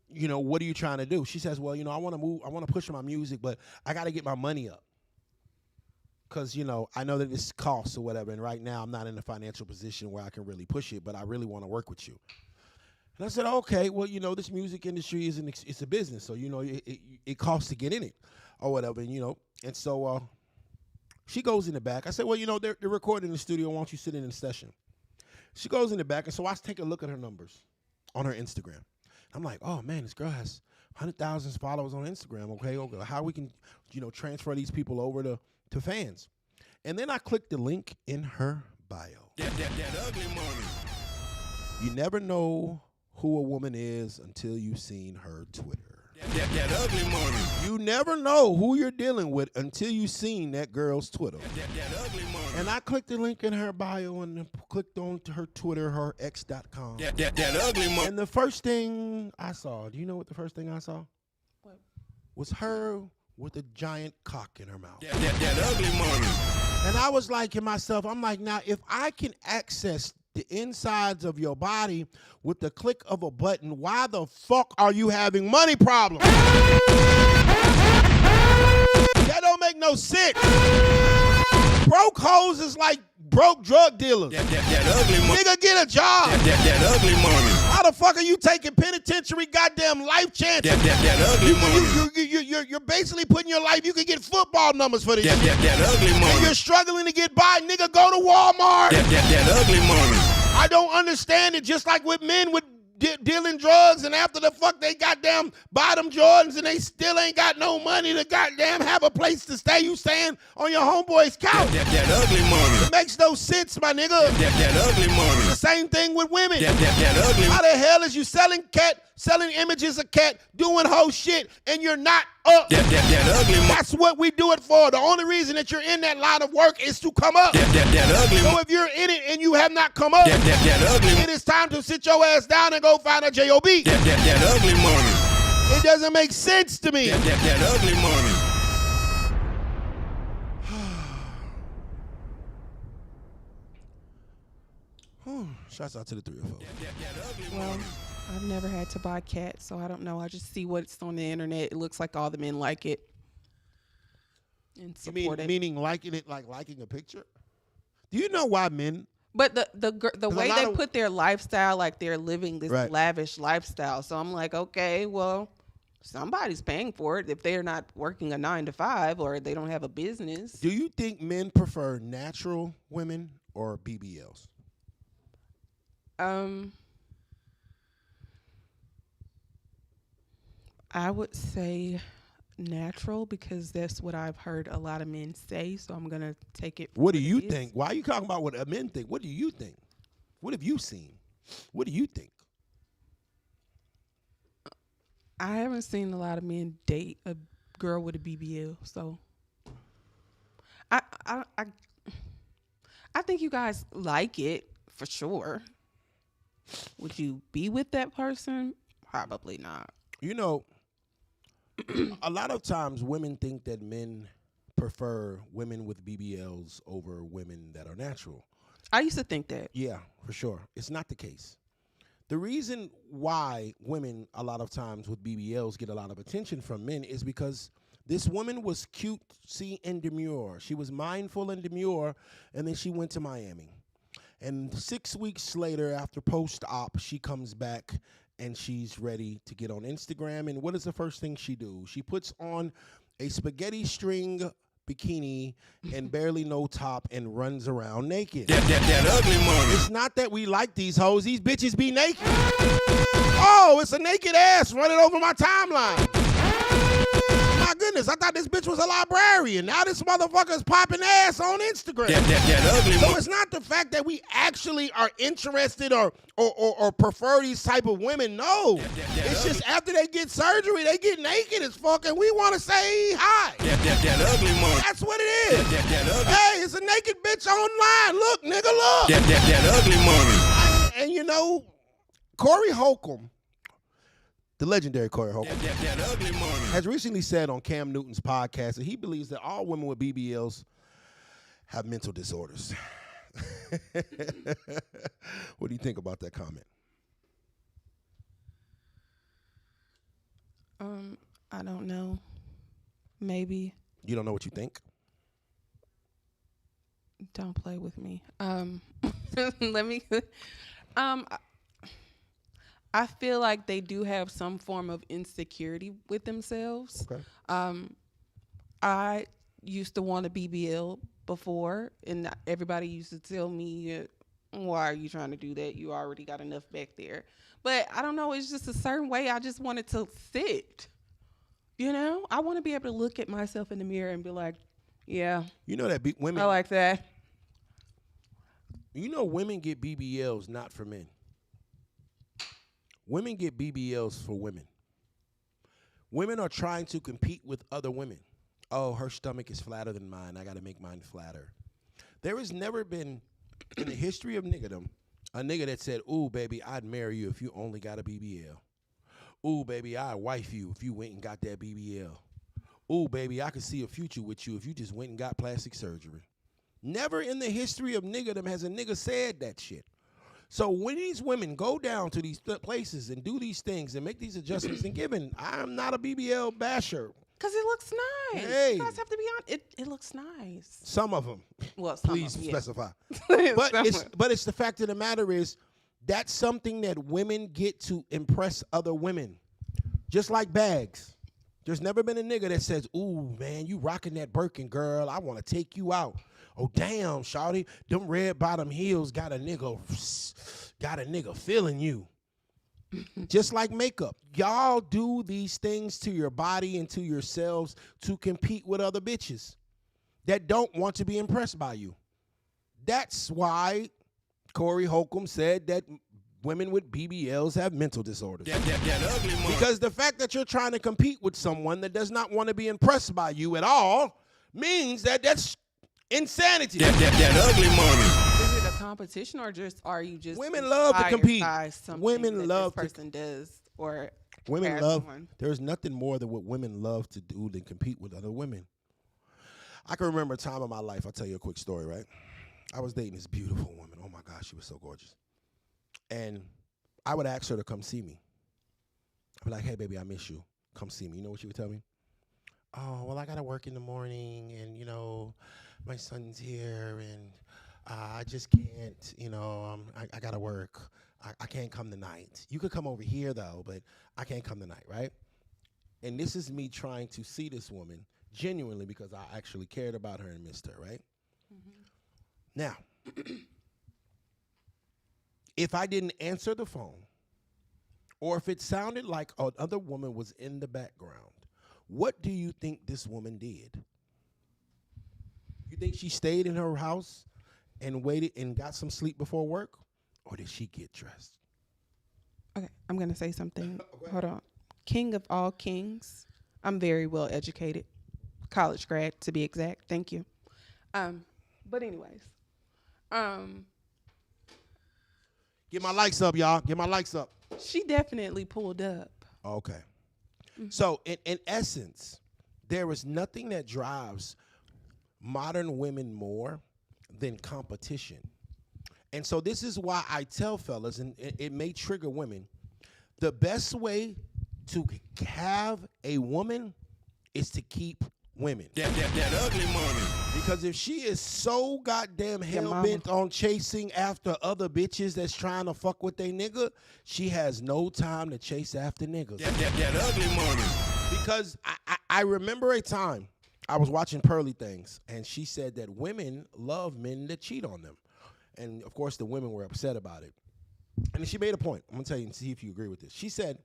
what are you trying to do? She says, well, I want to push my music, but I got to get my money up. Because, I know that this costs or whatever, and right now I'm not in a financial position where I can really push it, but I really want to work with you. And I said, okay, well, this music industry it's a business, so, it costs to get in it or whatever, and so she goes in the back. I said, well, they're recording in the studio. Why don't you sit in the session? She goes in the back, and so I take a look at her numbers on her Instagram. I'm like, oh, man, this girl has 100,000 followers on Instagram. Okay, how we can, transfer these people over to fans. And then I click the link in her bio. That ugly money. You never know who a woman is until you've seen her Twitter. That ugly money. You never know who you're dealing with until you've seen that girl's Twitter. That ugly money. And I clicked the link in her bio and clicked on to her Twitter, her x.com. That ugly money. And the first thing I saw, do you know what the first thing I saw? What? Was her with a giant cock in her mouth. That ugly money. And I was like to myself, I'm like, now if I can access the insides of your body with the click of a button, why the fuck are you having money problems? That don't make no sense. Broke hoes is like broke drug dealers. That ugly money. Nigga, get a job. That ugly money. How the fuck are you taking penitentiary goddamn life chances? That ugly money. You're basically putting your life, you can get football numbers for this shit. That ugly And money. you're struggling to get by, nigga, go to Walmart. That ugly money. I don't understand it, just like with men with dealing drugs and after the fuck they goddamn buy them Jordans and they still ain't got no money to goddamn have a place to stay. You staying on your homeboy's couch. That ugly money. It makes no sense, my nigga. That ugly money. The same thing with women. That ugly How the hell is you selling images of cat, doing whole shit, and you're not up? That ugly money. That's what we do it for. The only reason that you're in that line of work is to come up. That ugly So money. if you're in it and you have not come up, That ugly money. it is time to sit your ass down and go find a job. That ugly money. It doesn't make sense to me. That ugly money. Shouts out to the 304. Well, I've never had to buy cats, so I don't know. I just see what's on the internet. It looks like all the men like it and You mean, support it. meaning liking it like liking a picture? Do you know why men? But the way lot they of- put their lifestyle, like they're living this Right. lavish lifestyle. So I'm like, okay, well, Somebody's paying for it if they're not working a 9 to 5 or they don't have a business. Do you think men prefer natural women or BBLs? I would say natural because that's what I've heard a lot of men say. So I'm gonna take it. What do you think? Why are you talking about what men think? What do you think? What have you seen? What do you think? I haven't seen a lot of men date a girl with a BBL, so I think you guys like it for sure. Would you be with that person? Probably not. You know, a lot of times women think that men prefer women with BBLs over women that are natural. I used to think that. Yeah, for sure. It's not the case. The reason why women a lot of times with BBLs get a lot of attention from men is because this woman was cutesy and demure. She was mindful and demure, and then she went to Miami. And 6 weeks later, after post-op, she comes back and she's ready to get on Instagram. And what is the first thing she do? She puts on a spaghetti string bikini and barely no top and runs around naked. That ugly money. It's not that we like these hoes. These bitches be naked. Oh, it's a naked ass running over my timeline. My goodness, I thought this bitch was a librarian. Now this motherfucker's popping ass on Instagram. That ugly So money. it's not the fact that we actually are interested or prefer these type of women. No. It's just after they get surgery, they get naked as fuck, and we want to say hi. That ugly money. That's what it is. That ugly. Hey, it's a naked bitch online. Look, nigga, look. That ugly money. And you know, Corey Holcomb, the legendary Corey Holcomb, That ugly money. has recently said on Cam Newton's podcast that he believes that all women with BBLs have mental disorders. What do you think about that comment? I don't know. Maybe. You don't know what you think? Don't play with me. Let me. I feel like they do have some form of insecurity with themselves. Okay. I used to want a BBL before, and everybody used to tell me, "Why are you trying to do that? You already got enough back there." But I don't know. It's just a certain way. I just wanted to sit. You know, I want to be able to look at myself in the mirror and be like, "Yeah, You know that women. I like that." You know, women get BBLs not for men. Women get BBLs for women. Women are trying to compete with other women. Oh, her stomach is flatter than mine. I got to make mine flatter. There has never been, in the history of niggerdom, a nigga that said, "Ooh, baby, I'd marry you if you only got a BBL. Ooh, baby, I'd wife you if you went and got that BBL. Ooh, baby, I could see a future with you if you just went and got plastic surgery." Never in the history of niggerdom has a nigga said that shit. So when these women go down to these places and do these things and make these adjustments, and given, I'm not a BBL basher. Because it looks nice. Hey. You guys have to be on it. It looks nice. Some of them, Well, some please of them, yeah. specify. Some- But it's the fact of the matter is that's something that women get to impress other women. Just like bags. There's never been a nigga that says, "Ooh, man, you rocking that Birkin, girl. I want to take you out. Oh, damn, shawty, them red bottom heels got a nigga feeling you." Just like makeup. Y'all do these things to your body and to yourselves to compete with other bitches that don't want to be impressed by you. That's why Corey Holcomb said that women with BBLs have mental disorders. That ugly money. Because the fact that you're trying to compete with someone that does not want to be impressed by you at all means that that's insanity. That ugly money. Is it a competition or just are you just Women love to inspired compete. by something Women that love this to- person does or Women has love, on? there's nothing more than what women love to do than compete with other women. I can remember a time in my life, I'll tell you a quick story, right? I was dating this beautiful woman. Oh my gosh, she was so gorgeous. And I would ask her to come see me. I'd be like, "Hey baby, I miss you. Come see me." You know what she would tell me? "Oh, well, I gotta work in the morning and my son's here and I just can't, I gotta work. I can't come tonight. You could come over here though, but I can't come tonight," right? and this is me trying to see this woman genuinely because I actually cared about her and missed her, right? Now, if I didn't answer the phone, or if it sounded like another woman was in the background, what do you think this woman did? You think she stayed in her house and waited and got some sleep before work? Or did she get dressed? Okay, I'm going to say something. Hold on. King of all kings. I'm very well educated. College grad, to be exact. Thank you. But anyways. Get my likes up, y'all. Get my likes up. She definitely pulled up. Okay. So, in essence, there is nothing that drives modern women more than competition. And so this is why I tell fellas, and it may trigger women, the best way to have a woman is to keep women. That ugly money. Because if she is so goddamn hell-bent on chasing after other bitches that's trying to fuck with they nigga, she has no time to chase after niggas. That ugly money. Because I remember a time I was watching Pearly Things, and she said that women love men that cheat on them. And, of course, the women were upset about it. And she made a point. I'm going to tell you and see if you agree with this. She said,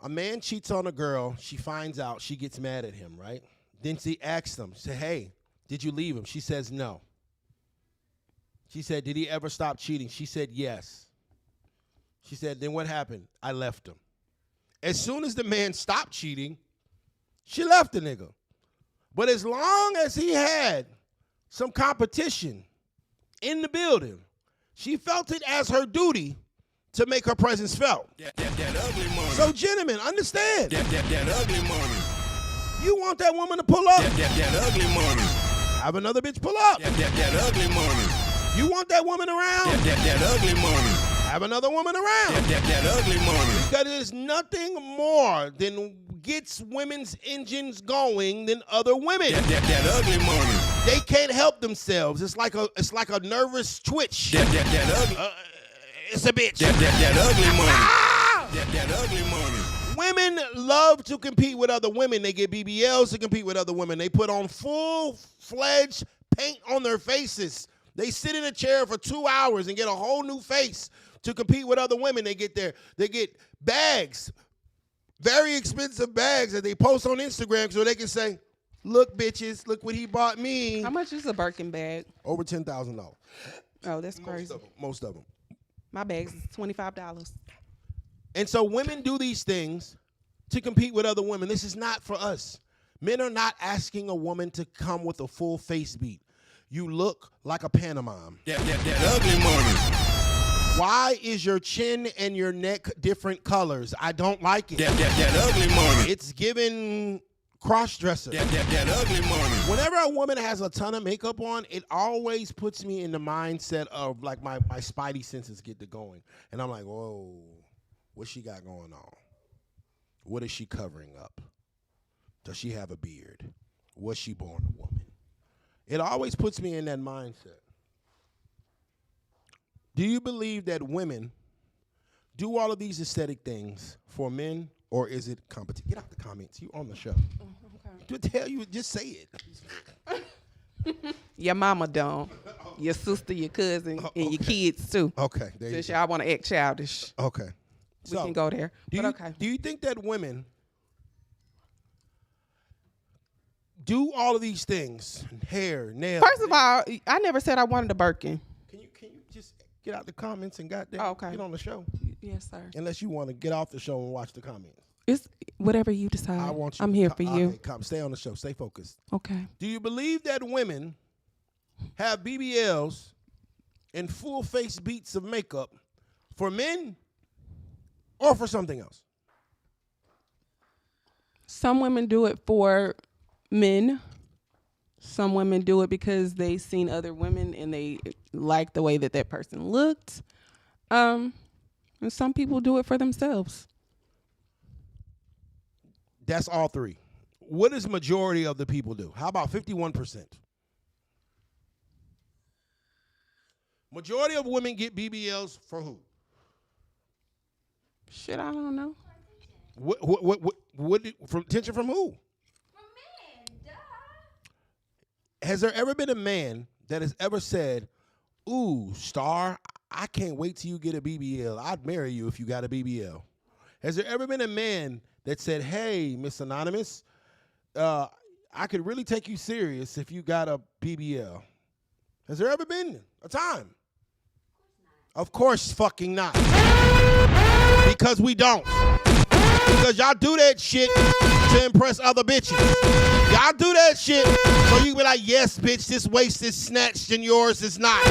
a man cheats on a girl. She finds out. She gets mad at him, right? Then she asks him, say, hey, did you leave him? She says, no. She said, did he ever stop cheating? She said, yes. She said, then what happened? I left him. As soon as the man stopped cheating, she left the nigga. But as long as he had some competition in the building, she felt it as her duty to make her presence felt. That ugly money. So, gentlemen, understand. That ugly money. You want that woman to pull up? That ugly money. Have another bitch pull up. That ugly money. You want that woman around? That ugly money. Have another woman around. That ugly money. Because there's nothing more than gets women's engines going than other women. That ugly money. They can't help themselves. It's like a nervous twitch. That ugly. It's a bitch. That ugly money. That ugly money. Women love to compete with other women. They get BBLs to compete with other women. They put on full-fledged paint on their faces. They sit in a chair for 2 hours and get a whole new face to compete with other women. They get bags, very expensive bags that they post on Instagram so they can say, look, bitches, look what he bought me. How much is a Birkin bag? Over $10,000. Oh, that's crazy. Most of them. My bag's $25. And so women do these things to compete with other women. This is not for us. Men are not asking a woman to come with a full face beat. You look like a pantomime. That ugly money. Why is your chin and your neck different colors? I don't like it. That ugly money. It's giving cross-dresser. That ugly money. Whenever a woman has a ton of makeup on, it always puts me in the mindset of like my spidey senses get to going. And I'm like, whoa, what she got going on? What is she covering up? Does she have a beard? Was she born a woman? It always puts me in that mindset. Do you believe that women do all of these aesthetic things for men, or is it competition? Get out the comments. You on the show. Okay. To tell you, just say it. Your mama don't. Your sister, your cousin, and your kids too. Okay. There you Since go. y'all want to act childish, Okay. we can go there. But okay. Do you think that women do all of these things? Hair, nails. First of all, I never said I wanted a Birkin. Can you just get out the comments and get on the show? Yes, sir. Unless you want to get off the show and watch the comments. It's whatever you decide. I want you. I'm here for you. Okay, come. Stay on the show. Stay focused. Okay. Do you believe that women have BBLs and full face beats of makeup for men or for something else? Some women do it for men. Some women do it because they've seen other women and they like the way that person looked. And some people do it for themselves. That's all three. What does majority of the people do? How about 51%? Majority of women get BBLs for who? Shit, I don't know. What from attention from who? From men, duh. Has there ever been a man that has ever said, "Ooh, Star, I can't wait till you get a BBL. I'd marry you if you got a BBL"? Has there ever been a man that said, "Hey, Miss Anonymous, I could really take you serious if you got a BBL"? Has there ever been a time? Of course fucking not. Because we don't. Because y'all do that shit to impress other bitches. Y'all do that shit so you be like, yes, bitch, this waist is snatched and yours is not.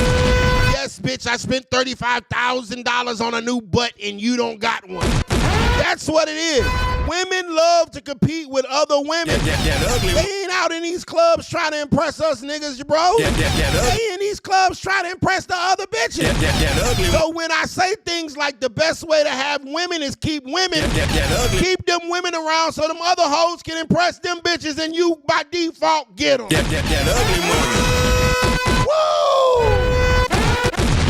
Yes, bitch, I spent $35,000 on a new butt and you don't got one. That's what it is. Women love to compete with other women. They ain't out in these clubs trying to impress us niggas, bro. They in these clubs trying to impress the other bitches. So when I say things like the best way to have women is keep women, keep them women around so them other hoes can impress them bitches and you by default get them. Woo!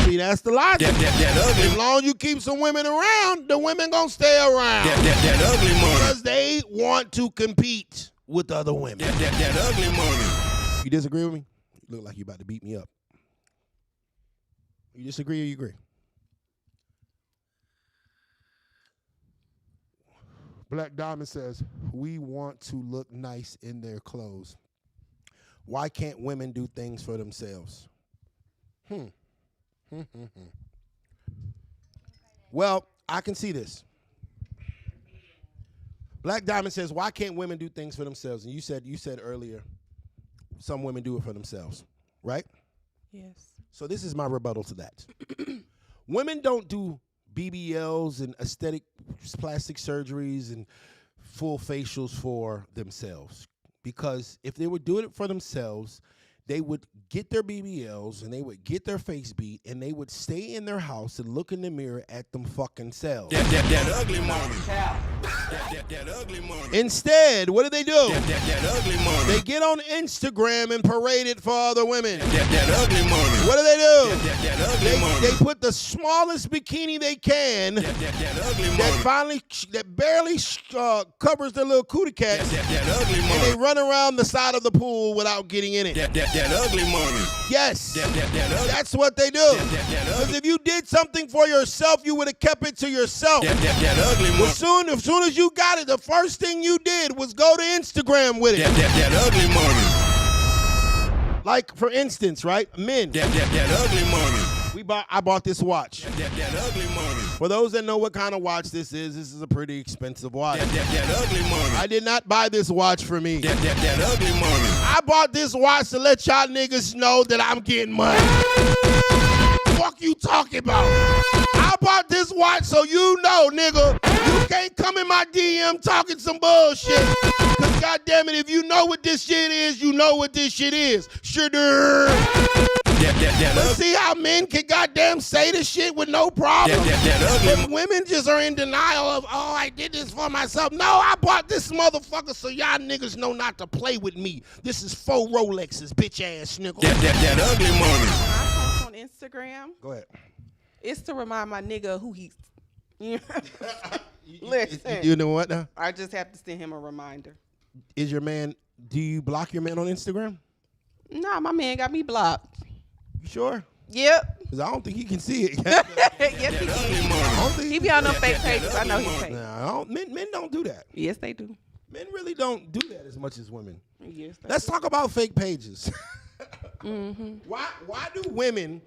See, that's the logic. As long as you keep some women around, the women gonna stay around. Because they want to compete with other women. That ugly money. You disagree with me? You look like you about to beat me up. You disagree or you agree? Black Diamond says, we want to look nice in their clothes. Why can't women do things for themselves? Well, I can see this. Black Diamond says, why can't women do things for themselves? And you said earlier, some women do it for themselves, right? Yes. So this is my rebuttal to that. Women don't do BBLs and aesthetic plastic surgeries and full facials for themselves. Because if they would do it for themselves, they would get their BBLs and they would get their face beat and they would stay in their house and look in the mirror at them fucking selves. That ugly money. That ugly money. Instead, what do? That ugly money. They get on Instagram and parade it for other women. That ugly money. What do? That ugly money. They put the smallest bikini they can That ugly money. that barely covers their little cootie cats. That ugly money. And they run around the side of the pool without getting in it. That ugly money. Yes. That ugly. That's what they do. Because if you did something for yourself, you would have kept it to yourself. That ugly money. As soon as you got it, the first thing you did was go to Instagram with it. That ugly money. Like, for instance, right? Men. That ugly money. I bought this watch. That ugly money. For those that know what kind of watch this is a pretty expensive watch. That ugly money. I did not buy this watch for me. That ugly money. I bought this watch to let y'all niggas know that I'm getting money. Fuck you talking about? I bought this watch so you know, nigga, you can't come in my DM talking some bullshit. Cause goddamn it, if you know what this shit is, you know what this shit is. Sure. But see how men can goddamn say this shit with no problem? But women just are in denial of, oh, I did this for myself. No, I bought this motherfucker so y'all niggas know not to play with me. This is 4 Rolexes, bitch ass nigga. That ugly money. When I post on Instagram, Go ahead. it's to remind my nigga who he's. Listen. You know what now? I just have to send him a reminder. Is your man, do you block your man on Instagram? Nah, my man got me blocked. You sure? Yep. Because I don't think he can see it. Yes, he can. He be on them fake pages. I know he's fake. Nah, men don't do that. Yes, they do. Men really don't do that as much as women. Yes, they Let's do. talk about fake pages. Why do women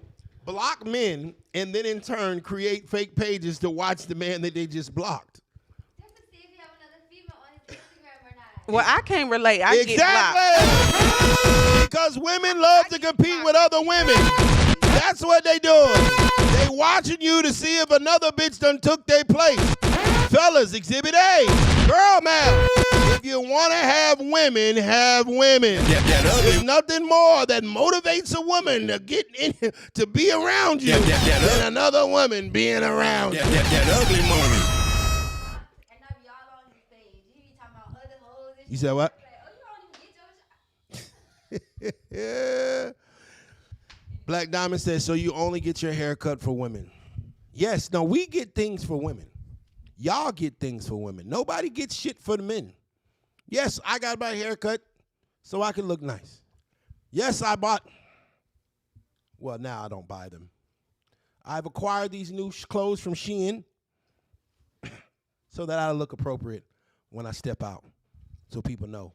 block men and then in turn create fake pages to watch the man that they just blocked? Just to see if you have another female on his Instagram or not. Well, I can't relate. I get blocked. Exactly. Because women love to compete with other women. That's what they do. They watching you to see if another bitch done took their place. Fellas, Exhibit A. Girl math. If you want to have women, have women. There's nothing more that motivates a woman to get in, to be around you than another woman being around you. That ugly money. And now y'all on his page. He be talking about other hoes. And You said what? like, oh, you don't even get your Yeah. Black Diamond says, so you only get your hair cut for women. Yes, no, we get things for women. Y'all get things for women. Nobody gets shit for the men. Yes, I got my haircut so I can look nice. Yes, I bought. Well, now I don't buy them. I've acquired these new clothes from Shein so that I look appropriate when I step out, so people know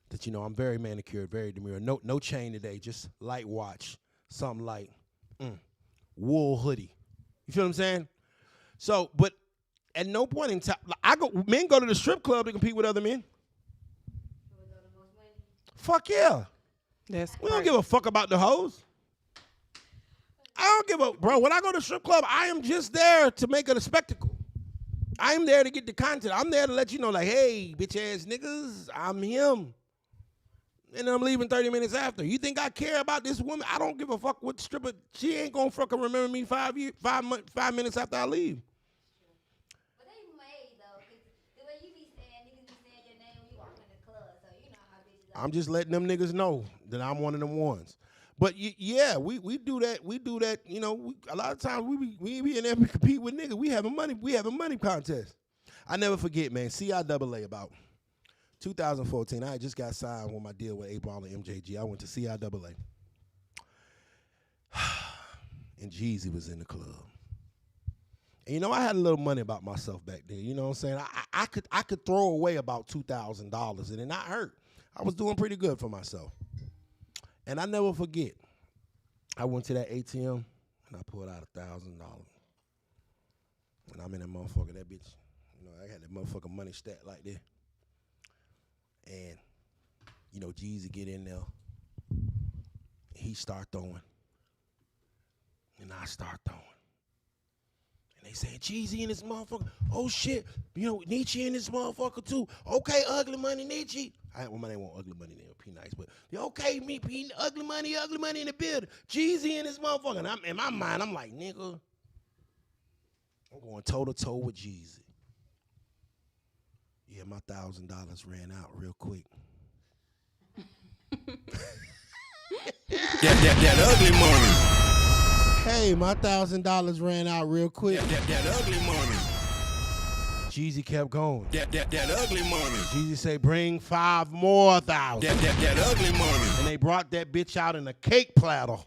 that, you know, I'm very manicured, very demure. No chain today, just light watch, something light, wool hoodie. You feel what I'm saying? So, but at no point in time, men go to the strip club to compete with other men. Fuck yeah. We don't give a fuck about the hoes. I don't give a, bro, when I go to strip club, I am just there to make it a spectacle. I am there to get the content. I'm there to let you know, like, hey, bitch ass niggas, I'm him. And then I'm leaving 30 minutes after. You think I care about this woman? I don't give a fuck what stripper. She ain't gonna fucking remember me 5 minutes after I leave. But they made though, 'cause the way you be saying, niggas be saying your name when you walk in the club, so you know how bitches are. I'm just letting them niggas know that I'm one of them ones. But yeah, we do that. We do that. You know, a lot of times we be in there to compete with niggas. We have a money contest. I never forget, man. CIAA about 2014. I had just got signed with my deal with 8Ball and MJG. I went to CIAA, and Jeezy was in the club. And you know, I had a little money about myself back then. You know what I'm saying? I could throw away about $2,000 and it not hurt. I was doing pretty good for myself. And I never forget, I went to that ATM and I pulled out $1,000. And I'm in that motherfucker, that bitch. You know, I had that motherfucking money stacked like that. And, you know, Jeezy get in there. He start throwing. And I start throwing. And they say, Jeezy in this motherfucker. Oh, shit. You know, Niche in this motherfucker, too. Okay, Ugly Money Niche. Well, my name won't Ugly Money name, P Nice, but okay, me, Ugly Money in the building. Jeezy in this motherfucker. And in my mind, I'm like, nigga, I'm going toe-to-toe with Jeezy. Yeah, my $1,000 ran out real quick. That ugly money. Hey, my $1,000 ran out real quick. That ugly money. Jeezy kept going. That ugly money. Jeezy say, bring 5 more thousand. That ugly money. And they brought that bitch out in a cake platter.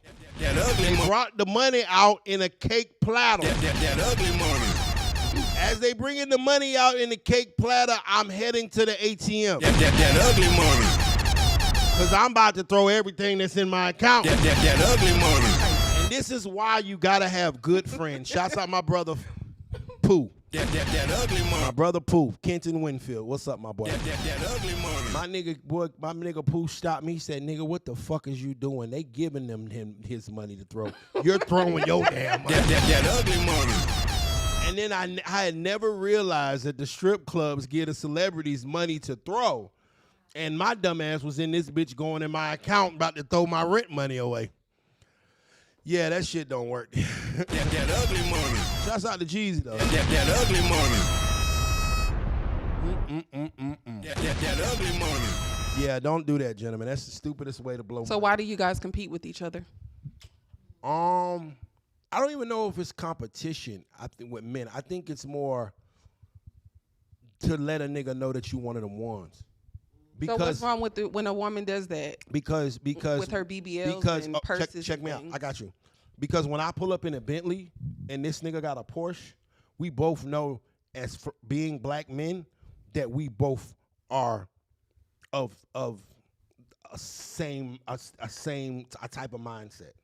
That ugly money. They brought the money out in a cake platter. That ugly money. As they bringing the money out in the cake platter, I'm heading to the ATM. That ugly money. Because I'm about to throw everything that's in my account. That ugly money. And this is why you got to have good friends. Shouts out my brother, Pooh. That ugly money. My brother Pooh, Kenton Winfield. What's up, my boy? That ugly money. My nigga Pooh stopped me. He said, nigga, what the fuck is you doing? They giving him his money to throw. You're throwing your damn money. That ugly money. And then I had never realized that the strip clubs give the celebrities money to throw. And my dumb ass was in this bitch going in my account about to throw my rent money away. Yeah, that shit don't work. That ugly money. Shouts out to Jeezy, though. That ugly money. That ugly money. Yeah, don't do that, gentlemen. That's the stupidest way to blow So money. why do you guys compete with each other? I don't even know if it's competition. I think with men, I think it's more to let a nigga know that you one of them ones. So what's wrong with when a woman does that? Because with her BBLs and purses. check me out. things? I got you. Because when I pull up in a Bentley and this nigga got a Porsche, we both know as for being black men that we both are of a type of mindset.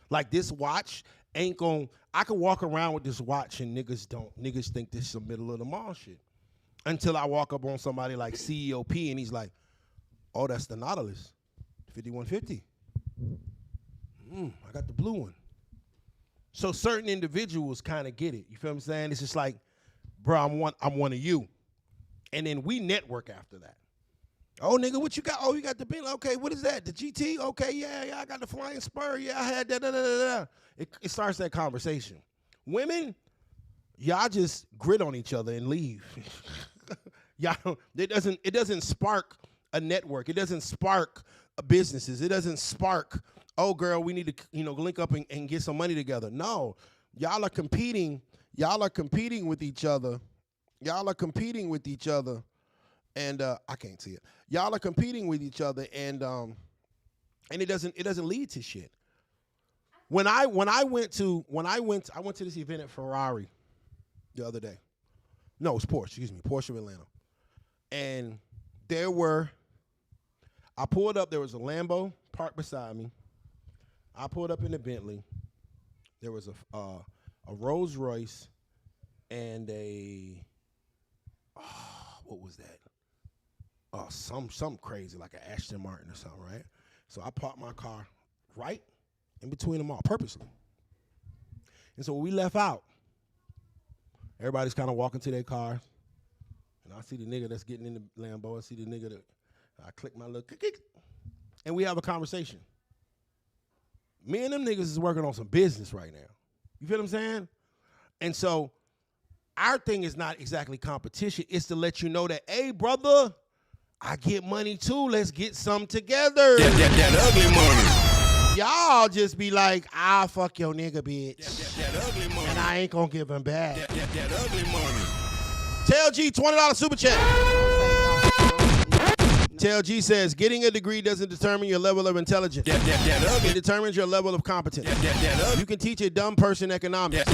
Like this watch ain't gon' I could walk around with this watch and niggas think this is some middle of the mall shit. Until I walk up on somebody like CEOP and he's like, oh, that's the Nautilus, 5150. I got the blue one. So certain individuals kind of get it. You feel what I'm saying? It's just like, bro, I'm one of you. And then we network after that. Oh, nigga, what you got? Oh, you got the Bentley. Okay, what is that? The GT? Okay, yeah, I got the Flying Spur. Yeah, I had that. It starts that conversation. Women, y'all just grit on each other and leave. Y'all, it doesn't spark a network. It doesn't spark businesses. It doesn't spark, oh, girl, we need to link up and get some money together. No, y'all are competing with each other Y'all are competing with each other, and I can't see it. Y'all are competing with each other, and it doesn't lead to shit. I went to this event at Ferrari the other day. No, it was Porsche. Excuse me, Porsche of Atlanta, and I pulled up. There was a Lambo parked beside me. I pulled up in the Bentley. There was a Rolls Royce and a what was that? Some crazy like an Aston Martin or something, right? So I parked my car right in between them all purposely. And so when we left out, everybody's kind of walking to their cars, and I see the nigga that's getting in the Lambo. I see the nigga that I click my little click, and we have a conversation. Me and them niggas is working on some business right now. You feel what I'm saying? And so our thing is not exactly competition. It's to let you know that, hey, brother, I get money too. Let's get some together. That ugly money. Y'all just be like, I'll fuck your nigga, bitch. That ugly money. And I ain't gonna give him back. That ugly money. Tell G, $20 super chat. Tell G says, getting a degree doesn't determine your level of intelligence. It determines your level of competence. You can teach a dumb person economics.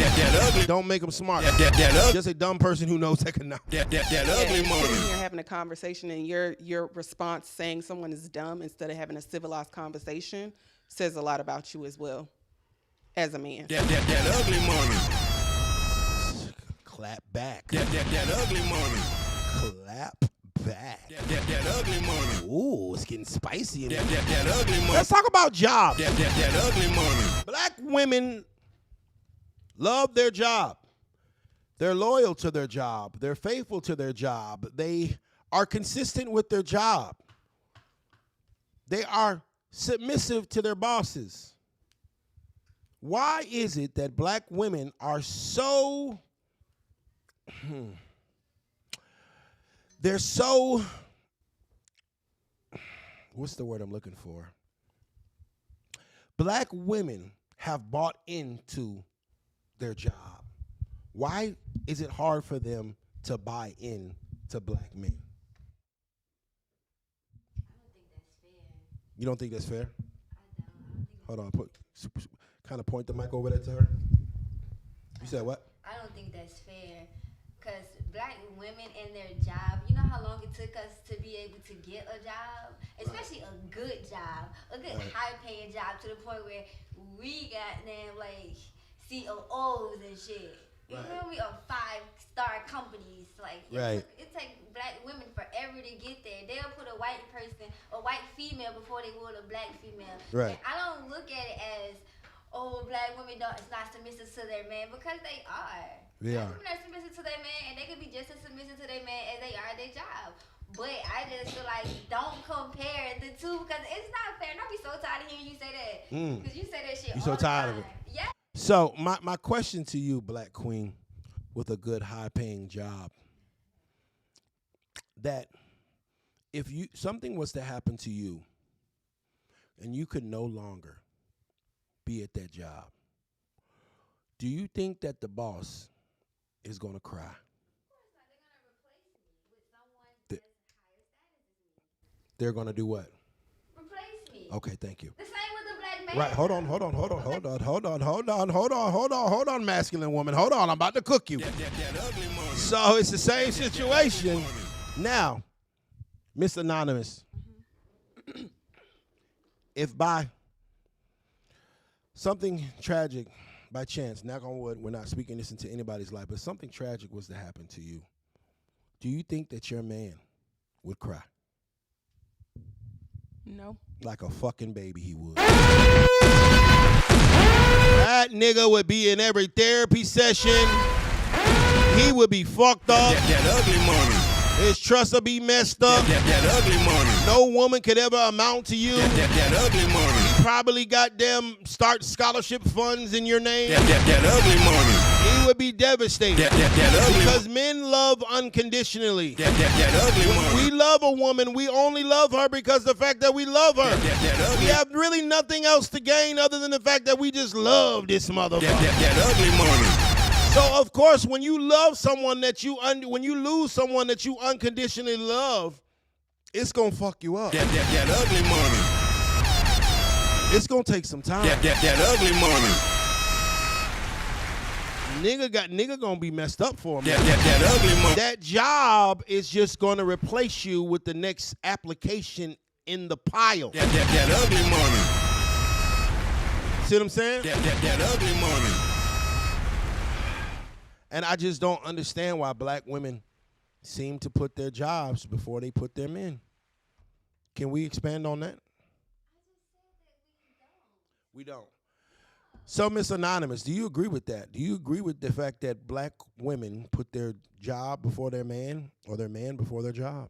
Don't make them smart. Just a dumb person who knows economics. That ugly money. Sitting here having a conversation and your response saying someone is dumb instead of having a civilized conversation says a lot about you as well as a man. That ugly money. Clap back. That ugly money. Clap back. That ugly money. Ooh, it's getting spicy. That ugly money. Let's talk about jobs. That ugly money. Black women love their job. They're loyal to their job. They're faithful to their job. They are consistent with their job. They are submissive to their bosses. Why is it that black women are so they're so, what's the word I'm looking for? Black women have bought into their job. Why is it hard for them to buy in to black men? I don't think that's fair. You don't think that's fair? I don't. Hold on, kind of point the mic over there to her. You said what? I don't think that's fair. Because black women and their job, you know how long it took us to be able to get a job? Especially a good job, a good high-paying job to the point where we got them like COOs and shit. You feel me? Of 5-star companies. Like, it takes black women forever to get there. They'll put a white person, a white female before they would a black female. Right. And I don't look at it as, oh, black women it's not submissive to their man, because they are. They are. Black women are submissive to their man, and they can be just as submissive to their man as they are their job. But I just feel like don't compare the two, because it's not fair. And I'll be so tired of hearing you say that. Because you say that shit You all so the tired time. of it. Yeah. So my question to you, black queen, with a good high-paying job, that if something was to happen to you and you could no longer be at that job, do you think that the boss is going to cry? Of course not. They're going to replace me with someone that's higher status as me. They're going to do what? Replace me. Okay, thank you. The same with the black man. Right, hold on, masculine woman. Hold on, I'm about to cook you. That ugly money. So it's the same situation. Now, Miss Anonymous, if by something tragic, by chance, knock on wood, we're not speaking this into anybody's life, but something tragic was to happen to you, do you think that your man would cry? No. Like a fucking baby he would. That nigga would be in every therapy session. He would be fucked up. That ugly money. His trust will be messed up. That ugly money. No woman could ever amount to you. That ugly money. Probably goddamn start scholarship funds in your name. That ugly money. He would be devastated. That ugly because men love unconditionally. That ugly money. We love a woman. We only love her because the fact that we love her. That ugly. We have really nothing else to gain other than the fact that we just love this motherfucker. That ugly money. So of course, when you love someone that when you lose someone that you unconditionally love, it's gonna fuck you up. That ugly money. It's gonna take some time. That ugly money. Nigga gonna be messed up for him. That ugly money. That job is just gonna replace you with the next application in the pile. That ugly money. See what I'm saying? That ugly money. And I just don't understand why black women seem to put their jobs before they put their men. Can we expand on that? We don't. So, Miss Anonymous, do you agree with that? Do you agree with the fact that black women put their job before their man or their man before their job?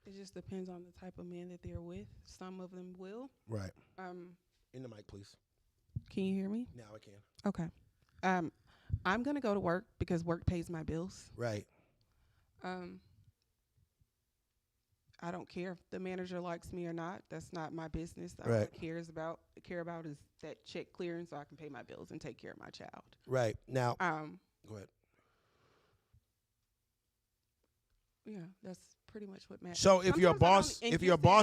It just depends on the type of man that they're with. Some of them will. Right. In the mic, please. Can you hear me? Now I can. Okay. I'm going to go to work because work pays my bills. Right. I don't care if the manager likes me or not. That's not my business. All Right. I care about is that check clearing so I can pay my bills and take care of my child. Right. Now, go ahead. Yeah, that's pretty much what matters. So if your boss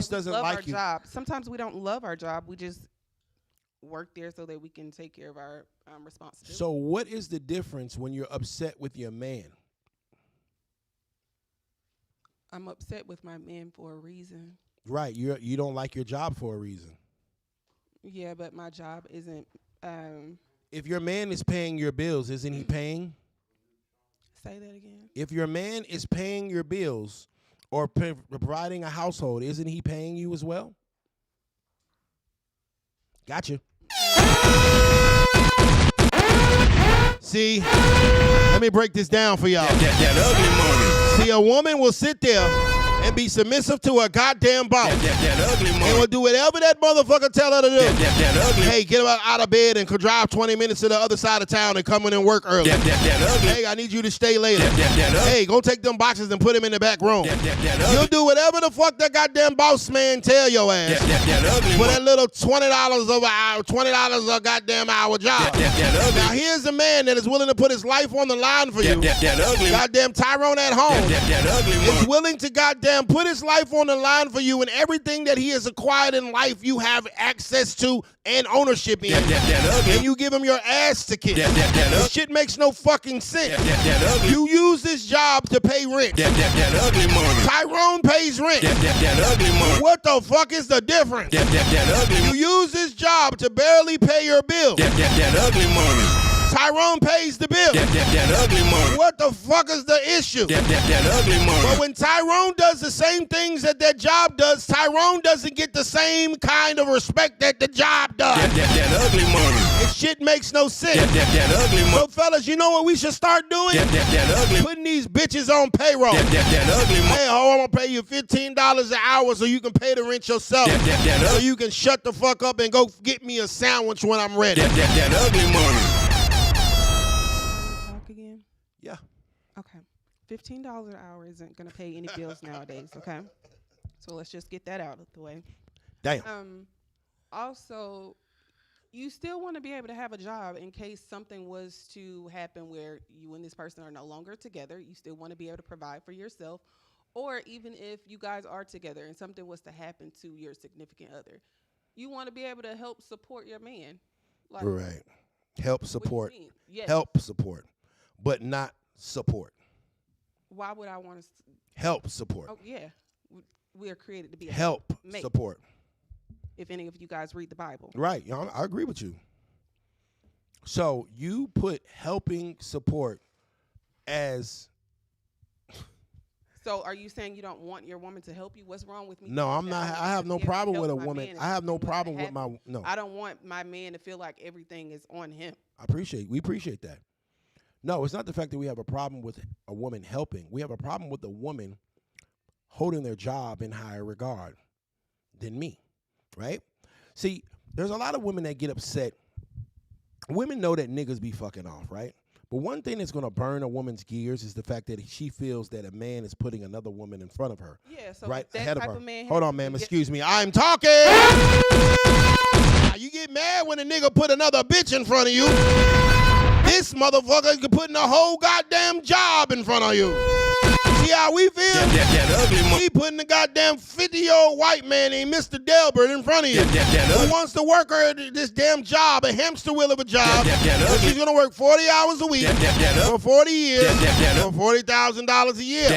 doesn't like you, job, sometimes we don't love our job. We just work there so that we can take care of our responsibilities. so what is the difference when you're upset with your man? I'm upset with my man for a reason. Right. You don't like your job for a reason. Yeah, but my job isn't. If your man is paying your bills, isn't he paying? Say that again. If your man is paying your bills or providing a household, isn't he paying you as well? Gotcha. See, let me break this down for y'all. That ugly money. See, a woman will sit there and be submissive to her goddamn boss. That ugly money. And will do whatever that motherfucker tell her to do. That ugly. Hey, get out of bed and could drive 20 minutes to the other side of town and come in and work early. That ugly. Hey, I need you to stay later. That ugly. Hey, go take them boxes and put them in the back room. That You'll ugly. do whatever the fuck that goddamn boss man tell your ass. That ugly. For that little $20 over hour, $20 a goddamn hour job. That ugly. Now here's a man that is willing to put his life on the line for you. That ugly. Goddamn Tyrone at home That ugly is money. willing to goddamn put his life on the line for you, and everything that he has acquired in life you have access to and ownership in. That ugly. And you give him your ass to kiss. That This ugly. shit makes no fucking sense. That ugly. You use this job to pay rent. That ugly money. Tyrone pays rent. That ugly money. What the fuck is the difference? That ugly. You use this job to barely pay your bill. That ugly money. Tyrone pays the bill. That ugly money. What the fuck is the issue? That ugly money. But when Tyrone does the same things that job does, Tyrone doesn't get the same kind of respect that the job does. That ugly money. This shit makes no sense. That ugly money. So fellas, you know what we should start doing? That ugly. Putting these bitches on payroll. That ugly money. Hey, ho, I'm gonna pay you $15 an hour so you can pay the rent yourself. That So you can shut the fuck up and go get me a sandwich when I'm ready. That ugly money. Talk again? Yeah. Okay. $15 an hour isn't going to pay any bills nowadays, okay? So let's just get that out of the way. Damn. Also, you still want to be able to have a job in case something was to happen where you and this person are no longer together. You still want to be able to provide for yourself. Or even if you guys are together and something was to happen to your significant other, you want to be able to help support your man. Like, Right. Help what do you support. mean? Yes. Help support. But not support. Why would I want to? Help support. Oh, yeah. We are created to be a Help mate. support. If any of you guys read the Bible. Right. I agree with you. So you put helping support as... So are you saying you don't want your woman to help you? What's wrong with me? No, I'm not. I have no problem with a woman. I have no problem with my. no. I don't want my man to feel like everything is on him. We appreciate that. No, it's not the fact that we have a problem with a woman helping. We have a problem with a woman holding their job in higher regard than me, right? See, there's a lot of women that get upset. Women know that niggas be fucking off, right? But one thing that's going to burn a woman's gears is the fact that she feels that a man is putting another woman in front of her. Yeah, so right that ahead of type her. of man Hold has on, to ma'am. get- Excuse me. I'm talking. You get mad when a nigga put another bitch in front of you. This motherfucker is putting a whole goddamn job in front of you. See how we feel? That ugly money. We putting the goddamn 50-year-old white man named Mr. Delbert in front of you. Who wants to work her this damn job, a hamster wheel of a job. But she's going to work 40 hours a week for 40 years for $40,000 a year.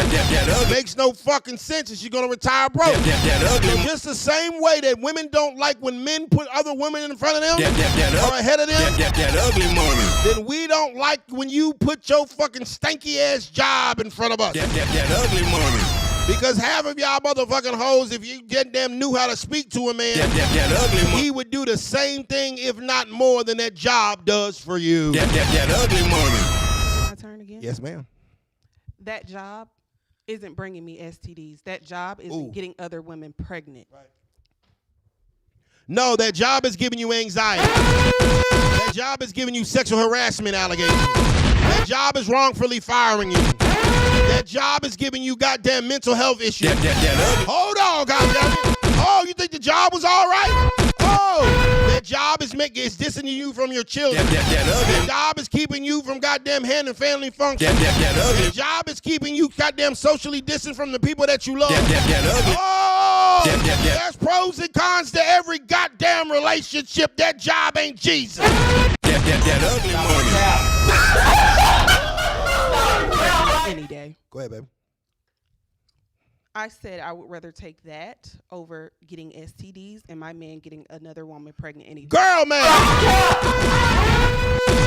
Makes no fucking sense, and she's going to retire broke. So just the same way that women don't like when men put other women in front of them or ahead of them, That ugly money. then we don't like when you put your fucking stanky ass job in front of us. That ugly money. Because half of y'all motherfucking hoes, if you goddamn knew how to speak to a man, That ugly money. he would do the same thing, if not more, than that job does for you. That ugly money. My turn again? Yes, ma'am. That job isn't bringing me STDs. That job isn't Ooh. getting other women pregnant. Right. No, that job is giving you anxiety. That job is giving you sexual harassment allegations. That job is wrongfully firing you. That job is giving you goddamn mental health issues. That ugly. Hold on, goddammit. Oh, you think the job was all right? Oh, that job is distancing you from your children. That job is keeping you from goddamn hand and family functions. That job is keeping you goddamn socially distant from the people that you love. Oh, there's pros and cons to every goddamn relationship. That job ain't Jesus. That ugly money. Any day. Go ahead, baby. I said I would rather take that over getting STDs and my man getting another woman pregnant any day. Girl, man.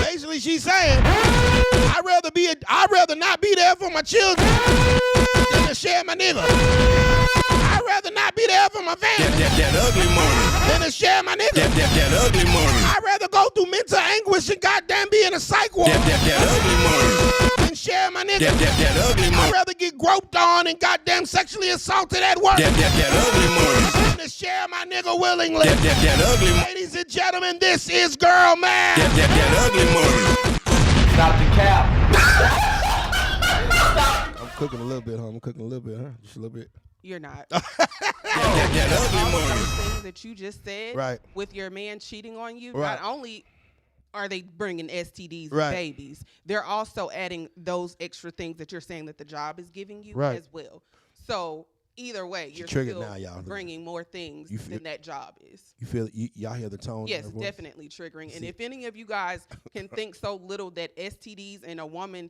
Basically, she's saying, I'd rather not be there for my children than to share my nigga. I'd rather not be there for my family That ugly money. than to share my nigga. That ugly money. I'd rather go through mental anguish and goddamn be in a psych ward That ugly money. than share my nigga. That ugly I'd money. rather get groped on and goddamn sexually assaulted at work That ugly money. than to share my nigga willingly. That ugly money. Ladies and gentlemen, this is Girl Man. That ugly money. Stop the cap. I'm cooking a little bit, huh? I'm cooking a little bit, huh? Just a little bit. You're not. That ugly All of money. those things that you just said Right. with your man cheating on you, Right. not only are they bringing STDs Right. and babies, they're also adding those extra things that you're saying that the job is giving you Right. as well. So either way, She you're triggered still now, y'all. bringing more things You feel- than that job is. You feel y'all hear the tone? in Yes, her voice? definitely triggering. And See. if any of you guys can think so little that STDs and a woman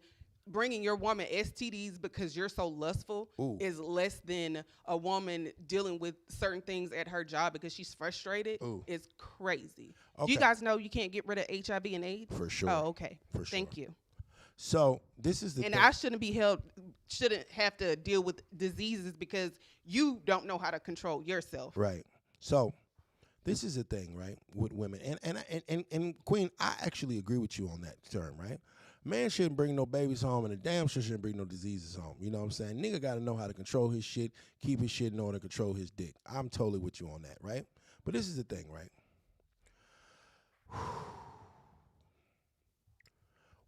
bringing your woman STDs because you're so lustful Ooh. is less than a woman dealing with certain things at her job because she's frustrated, Ooh. is crazy. Okay. You guys know you can't get rid of HIV and AIDS? For sure. Oh, okay. For Thank sure. you. So this is the And thing. I shouldn't have to deal with diseases because you don't know how to control yourself. Right. So this is the thing, right, with women. And Queen, I actually agree with you on that term, right? Man shouldn't bring no babies home, and a damn sure shouldn't bring no diseases home. You know what I'm saying? Nigga got to know how to control his shit, keep his shit in order, control his dick. I'm totally with you on that, right? But this is the thing, right?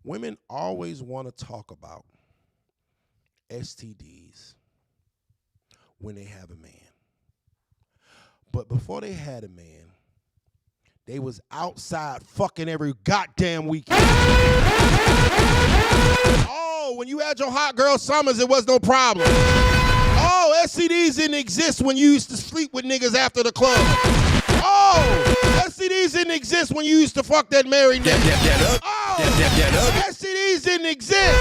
Women always want to talk about STDs when they have a man. But before they had a man, they was outside fucking every goddamn weekend. Oh, when you had your hot girl summers, it was no problem. Oh, STDs didn't exist when you used to sleep with niggas after the club. Oh, STDs didn't exist when you used to fuck that married nigga. Oh, STDs didn't exist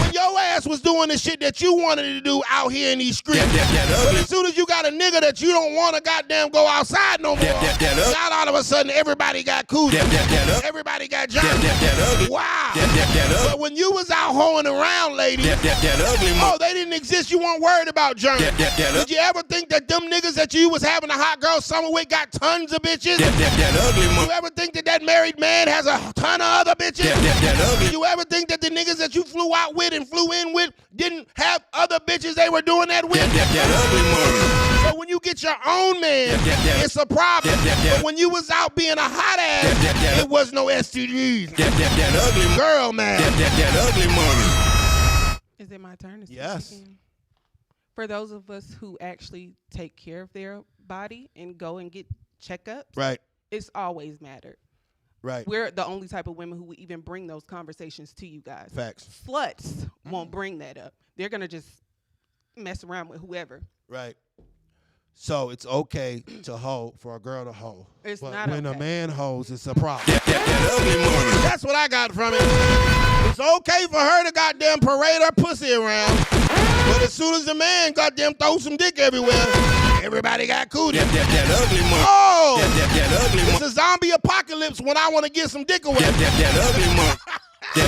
when your ass was doing the shit that you wanted to do out here in these streets. But as soon as you got a nigga that you don't want to goddamn go outside no more, now all of a sudden everybody got cooties. Everybody got jobs. Wow. But when you was out hoeing around, lady, oh, they didn't exist. You weren't worried about germs. Did you ever think that them niggas that you was having a hot girl summer with got tons of bitches? You ever think that that married man has a ton of other bitches? Did you ever think that the niggas that you flew out with and flew in with didn't have other bitches they were doing that with? So when you get your own man, it's a problem. But when you was out being a hot ass, it was no STDs. Girl, man. Is it my turn to speak Yes. again? For those of us who actually take care of their body and go and get checkups, Right. it's always mattered. Right. We're the only type of women who would even bring those conversations to you guys. Facts. Sluts won't bring that up. They're going to just mess around with whoever. Right. So it's okay to hoe for a girl to hoe. It's but not when okay. a man hoes, it's a problem. That ugly money. That's what I got from it. It's okay for her to goddamn parade her pussy around. But as soon as a man goddamn throw some dick everywhere, everybody got cootie. That ugly money. Oh! That ugly It's money. a zombie apocalypse when I want to get some dick away. That ugly money. That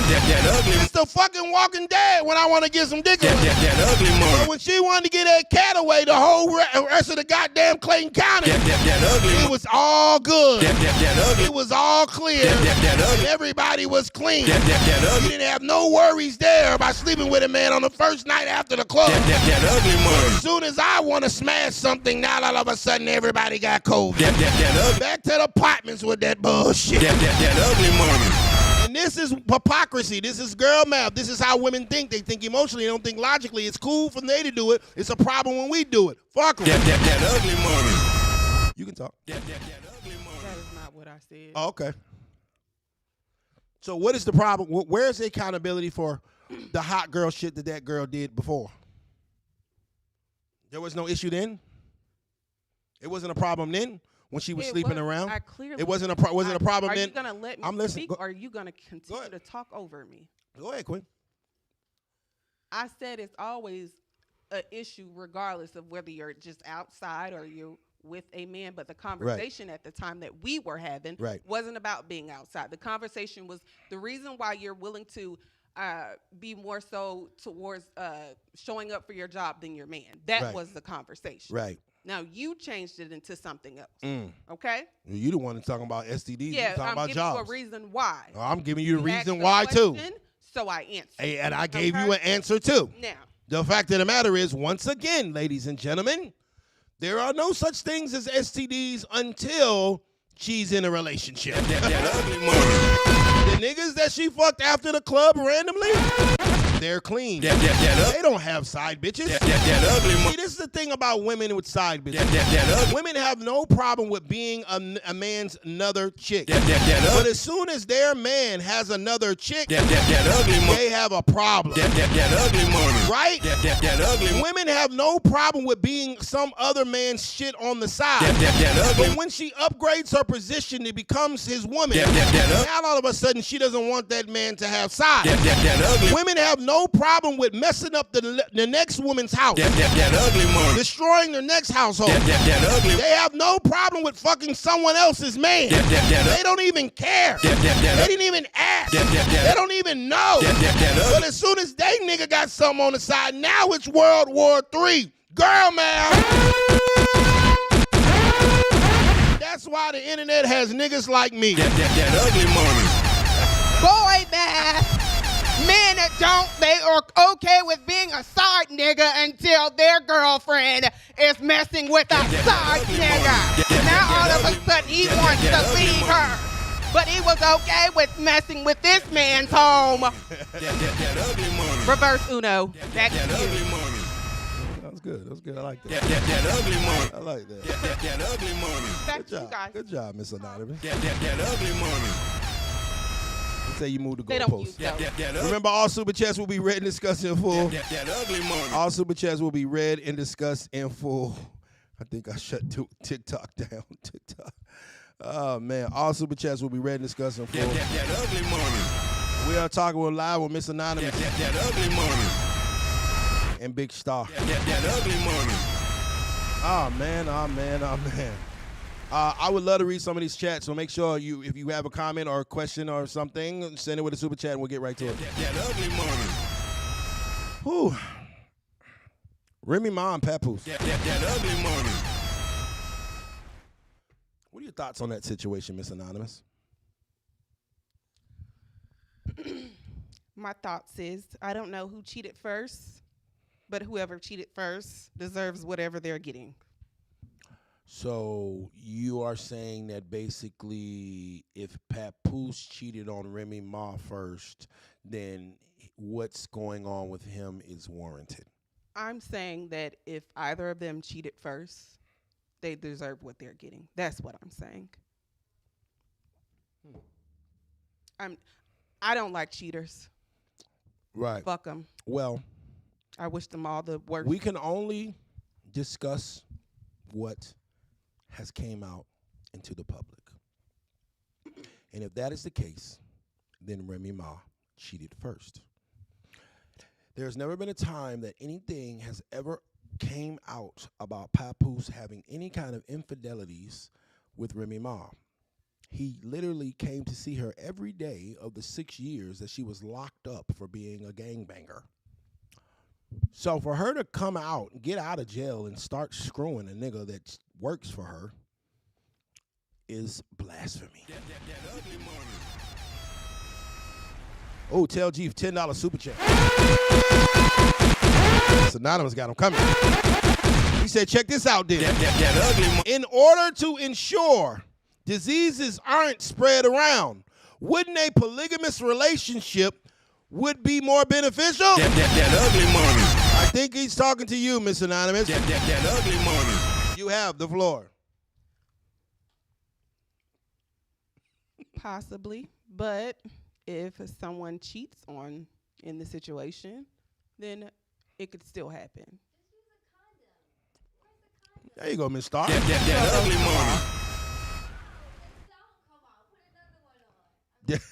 ugly. It's the fucking Walking Dead when I want to get some dick away. That ugly But money. when she wanted to get that cat away, the whole rest of the goddamn Clayton County, That ugly. it was all good. That ugly. It was all clear. That ugly. And everybody was clean. That You ugly. didn't have no worries there about sleeping with a man on the first night after the club. That ugly money. As soon as I want to smash something, now all of a sudden everybody got COVID. That ugly. Back to the apartments with that bullshit. That ugly money. And this is hypocrisy. This is girl math. This is how women think. They think emotionally. They don't think logically. It's cool for they to do it. It's a problem when we do it. Fuck them. That ugly money. You can talk. That ugly money. That is not what I said. Oh, okay. So what is the problem? Where's the accountability for the hot girl shit that girl did before? There was no issue then? It wasn't a problem then when she was sleeping around? I clearly. It wasn't a problem Are then? you gonna let me I'm listening. speak, or are you gonna continue ahead. to talk over me? Go ahead, Quinn. I said it's always an issue, regardless of whether you're just outside or you're with a man. But the conversation at the time that we were having Right. wasn't about being outside. The conversation was the reason why you're willing to be more so towards showing up for your job than your man. That Right. was the conversation. Right. Now you changed it into something else. Okay? You the one that's talking about STDs. Yeah, you talking I'm about giving jobs. you a reason why. Oh, I'm giving you the You asked reason a why too. question, So I answered. Hey, and I gave Okay. you an answer too. Now, The fact of the matter is, once again, ladies and gentlemen, there are no such things as STDs until she's in a relationship. That ugly money. The niggas that she fucked after the club randomly, they're clean. They don't have side bitches. That ugly See, money. this is the thing about women with side bitches. That ugly. Women have no problem with being a man's another chick. That But ugly. as soon as their man has another chick, That ugly money. they have a problem. That ugly money. Right? That ugly money. Women have no problem with being some other man's shit on the side. That ugly. But when she upgrades her position, it becomes his woman. That ugly. Now all of a sudden she doesn't want that man to have sides. That ugly. Women have no problem with messing up the next woman's house, That ugly money. destroying the next household. That ugly. They have no problem with fucking someone else's man. They don't even care. They didn't even ask. They don't even know. But as soon as they nigga got something on the side, now it's World War III. Girl math. That's why the internet has niggas like me. That ugly money. boy math. Men that they are okay with being a side nigga until their girlfriend is messing with a side nigga. Now all of a sudden he wants to leave her. But he was okay with messing with this man's home. That ugly money. Reverse Uno. That's That ugly you. money. That was good. That was good. I like that. That ugly money. I like that. That ugly money. Back Good to you job. guys. Good job, Miss Anonymous. That ugly money. Let's say you moved the They don't use goalposts. those. Remember, all super chats will be read and discussed in full. That ugly money. All super chats will be read and discussed in full. I think I shut TikTok down. TikTok. Oh, man. All super chats will be read and discussed in full. That ugly money. We are talking live with Miss Anonymous That ugly money. and Big Star. That ugly money. Oh, man. I would love to read some of these chats, so make sure if you have a comment or a question or something, send it with a super chat and we'll get right to it. That ugly money. Whew. Remy Ma and Papoose. That ugly money. What are your thoughts on that situation, Miss Anonymous? My thoughts is I don't know who cheated first, but whoever cheated first deserves whatever they're getting. So you are saying that basically if Papoose cheated on Remy Ma first, then what's going on with him is warranted. I'm saying that if either of them cheated first, they deserve what they're getting. That's what I'm saying. I don't like cheaters. Right. Fuck them. Well, I wish them all the worst. we can only discuss what has came out into the public. And if that is the case, then Remy Ma cheated first. There's never been a time that anything has ever came out about Papoose having any kind of infidelities with Remy Ma. He literally came to see her every day of the 6 years that she was locked up for being a gangbanger. So for her to come out, get out of jail, and start screwing a nigga that works for her is blasphemy. That ugly money. Oh, tell G $10 super chat. It's anonymous, got him coming. He said, check this out, then. That ugly money. In order to ensure diseases aren't spread around, wouldn't a polygamous relationship would be more beneficial? That ugly money. I think he's talking to you, Miss Anonymous. That ugly money. You have the floor. Possibly, but if someone cheats in the situation, then it could still happen. There you go, Miss Star. That ugly money. That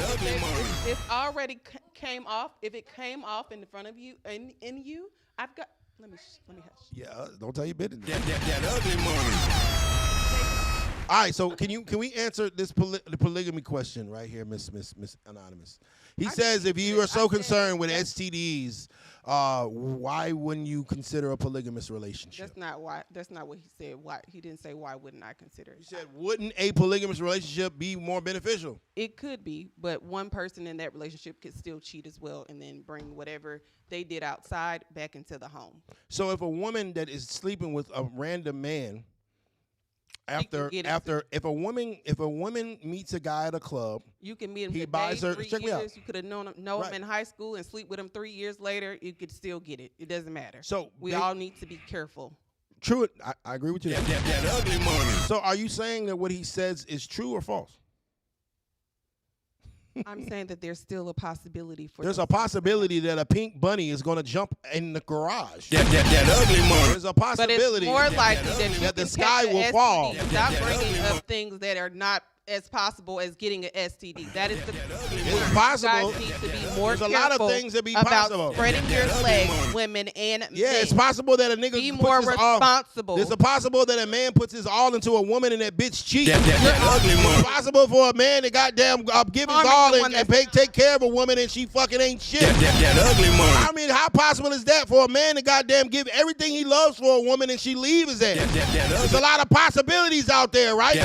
ugly money. It's already came off. If it came off in front of you and in you, I've got. Let me hush. Yeah, don't tell your business. That ugly money. All right, so can we answer this the polygamy question right here, Miss Anonymous? He says if you are so concerned with STDs, why wouldn't you consider a polygamous relationship? That's not why. That's not what he said. Why he didn't say why wouldn't I consider it? He said wouldn't a polygamous relationship be more beneficial? It could be, but one person in that relationship could still cheat as well, and then bring whatever they did outside back into the home. So if a woman that is sleeping with a random man, if a woman meets a guy at a club, you can meet him. He for buys her. 3 Check me out. years. You could have known him Right. in high school and sleep with him 3 years later. You could still get it. It doesn't matter. So we all need to be careful. True. I agree with you. That ugly money. So are you saying that what he says is true or false? I'm saying that there's still a possibility for. There's a possibility that a pink bunny is going to jump in the garage. That ugly money. There's a But possibility. it's more likely that the you can sky catch a will fall. STD. Stop That bringing ugly up things that are not as possible as getting an STD. That is the. It's possible. You guys need to be more There's a lot of careful things that be about possible. spreading your That ugly legs, money. women and Yeah, men. it's possible that a nigga Be puts more his all. responsible. There's a possible that a man puts his all into a woman and that bitch cheats. That ugly It's money. possible for a man to goddamn give his Harming all the and one take care of a woman and she fucking ain't shit. That ugly money. I mean, how possible is that for a man to goddamn give everything he loves for a woman and she leave his ass? There's a lot of possibilities out there, right?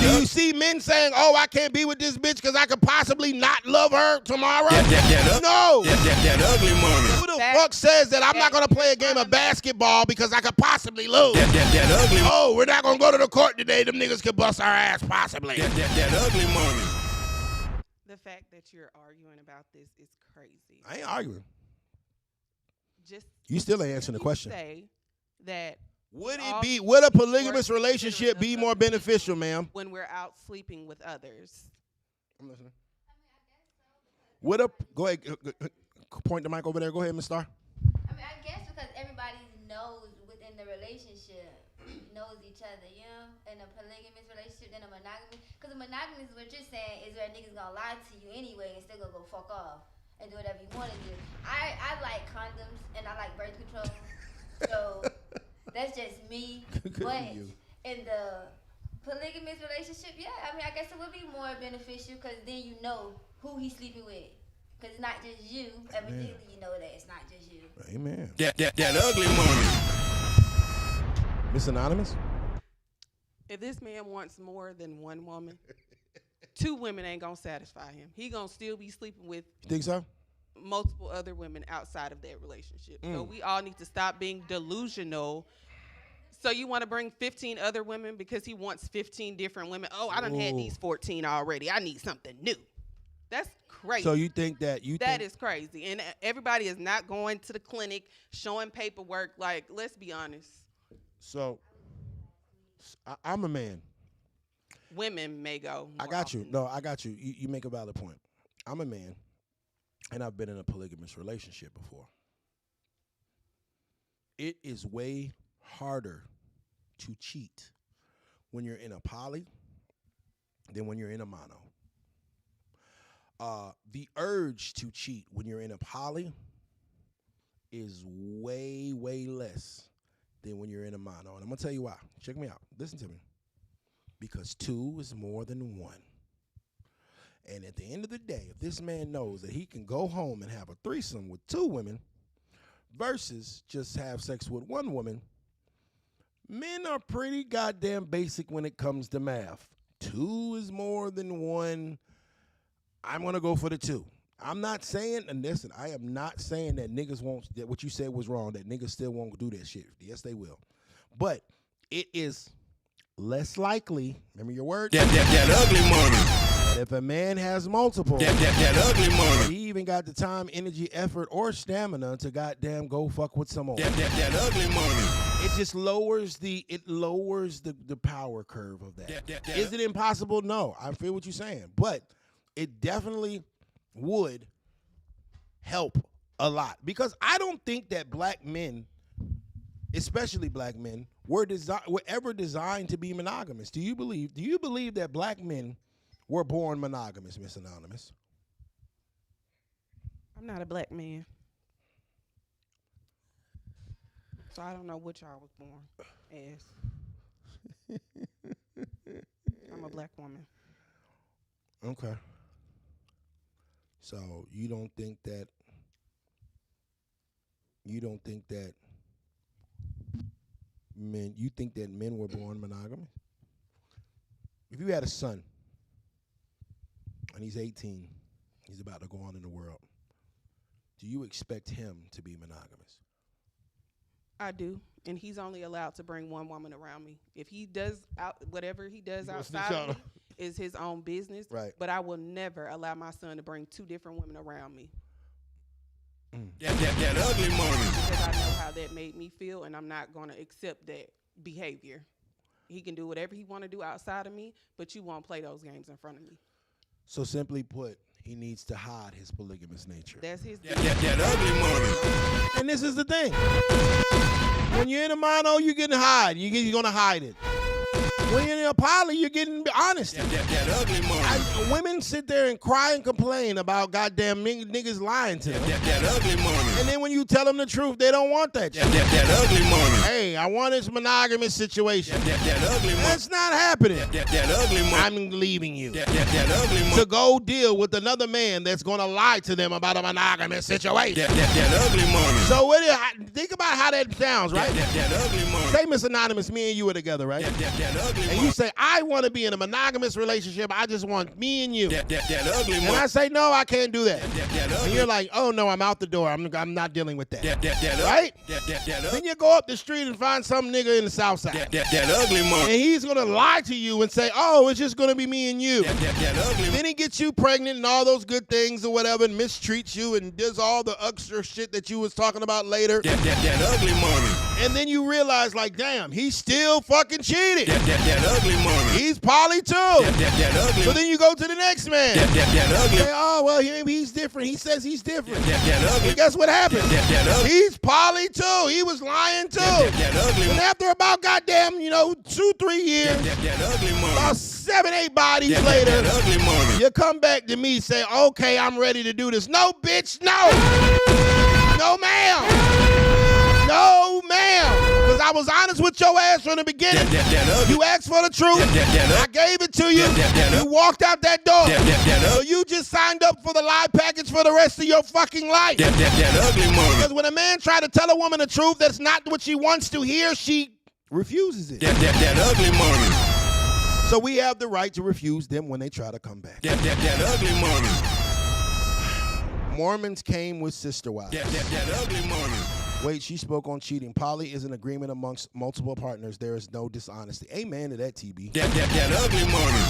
Do you see men saying, "Oh, I can't be with this bitch because I could possibly not love her tomorrow"? No. That ugly money. Who the fuck says that I'm not gonna play a game of basketball because I could possibly lose? That ugly. Oh, we're not gonna go to the court today. Them niggas could bust our ass possibly. That ugly money. The fact that you're arguing about this is crazy. I ain't arguing. Just You still ain't answering the question. say that Would all a polygamous work relationship be more beneficial, ma'am? when we're out sleeping with others. I'm listening. Go ahead, point the mic over there. Go ahead, Miss Star. I mean, I guess because everybody knows within the relationship, knows each other, you know, in a polygamous relationship than a monogamy. Because a monogamy is what you're saying is where niggas gonna lie to you anyway and still gonna go fuck off and do whatever you want to do. I like condoms and I like birth control, so that's just me. Good But for you. in the polygamous relationship, yeah, I mean, I guess it would be more beneficial because then you know who he's sleeping with. Because it's not just you. Evidently, you know that it's not just you. Amen. That ugly money. Miss Anonymous? If this man wants more than one woman, 2 women ain't gonna satisfy him. He gonna still be sleeping with You think so? multiple other women outside of that relationship. So we all need to stop being delusional. So you want to bring 15 other women because he wants 15 different women. Oh, I done had these 14 already. I need something new. That's crazy. So you think that That is crazy. And everybody is not going to the clinic showing paperwork. Like, let's be honest. So I'm a man. women may go. I got you. No, I got you. You make a valid point. I'm a man, and I've been in a polygamous relationship before. It is way harder to cheat when you're in a poly than when you're in a mono. The urge to cheat when you're in a poly is way, way less than when you're in a mono. And I'm going to tell you why. Check me out. Listen to me. Because 2 is more than 1. And at the end of the day, if this man knows that he can go home and have a threesome with 2 women versus just have sex with 1 woman, men are pretty goddamn basic when it comes to math. 2 is more than 1. I'm going to go for the 2. I'm not saying, and listen, I am not saying that niggas won't, that what you said was wrong, that niggas still won't do that shit. Yes, they will. But it is less likely, remember your word? That ugly money. If a man has multiple, That ugly money. he even got the time, energy, effort, or stamina to goddamn go fuck with some more. That ugly money. It just lowers the power curve of that. Is it impossible? No. I feel what you're saying. But it definitely would help a lot. Because I don't think that black men, especially black men, were ever designed to be monogamous. Do you believe that black men were born monogamous, Miss Anonymous? I'm not a black man. So I don't know what y'all was born as. I'm a black woman. Okay. So you don't think that men, you think that men were born monogamous? If you had a son and he's 18, he's about to go on in the world, do you expect him to be monogamous? I do, and he's only allowed to bring 1 woman around me. If he does whatever he does outside of me is his own business. Right. But I will never allow my son to bring 2 different women around me. That ugly money. Because I know how that made me feel, and I'm not going to accept that behavior. He can do whatever he want to do outside of me, but you won't play those games in front of me. So simply put, he needs to hide his polygamous nature. That's his. That ugly money. And this is the thing. When you're in a mono, you're getting hide. You're going to hide it. When you're in a poly, you're getting honesty. That ugly money. Women sit there and cry and complain about goddamn niggas lying to them. That ugly money. And then when you tell them the truth, they don't want that shit. That ugly money. Hey, I want this monogamous situation. That ugly money. That's not happening. That ugly money. I'm leaving you That ugly money. to go deal with another man that's going to lie to them about a monogamous situation. That ugly money. So think about how that sounds, right? That ugly money. Say, Miss Anonymous, me and you are together, right? That ugly And you say, I want to be in a monogamous relationship. I just want me and you. That ugly money. And I say, no, I can't do that. That ugly. And you're like, oh, no, I'm out the door. I'm not dealing with that. That Right? That Then you go up the street and find some nigga in the South Side. That ugly And money. he's going to lie to you and say, oh, it's just going to be me and you. That ugly. Then he gets you pregnant and all those good things or whatever and mistreats you and does all the extra shit that you was talking about later. That ugly money. And then you realize, like, damn, he's still fucking cheating. That ugly money. He's poly too. That ugly. So then you go to the next man. That ugly. Say, oh, well, he's different. He says he's different. That ugly. And guess what happened? That ugly. He's poly too. He was lying too. That ugly. And after about goddamn, 2-3 years, That ugly money. about 7-8 bodies later, That ugly money. you come back to me, say, okay, I'm ready to do this. No, bitch, no. No, ma'am. No, ma'am. Because I was honest with your ass from the beginning. That ugly. You asked for the truth. I gave it to you. You walked out that door. So you just signed up for the lie package for the rest of your fucking life. That ugly money. Because when a man tries to tell a woman the truth that's not what she wants to hear, she refuses it. That ugly money. So we have the right to refuse them when they try to come back. That ugly money. Mormons came with sister wives. That ugly money. Wait, she spoke on cheating. Poly is an agreement amongst multiple partners. There is no dishonesty. Amen to that, TB. That ugly money.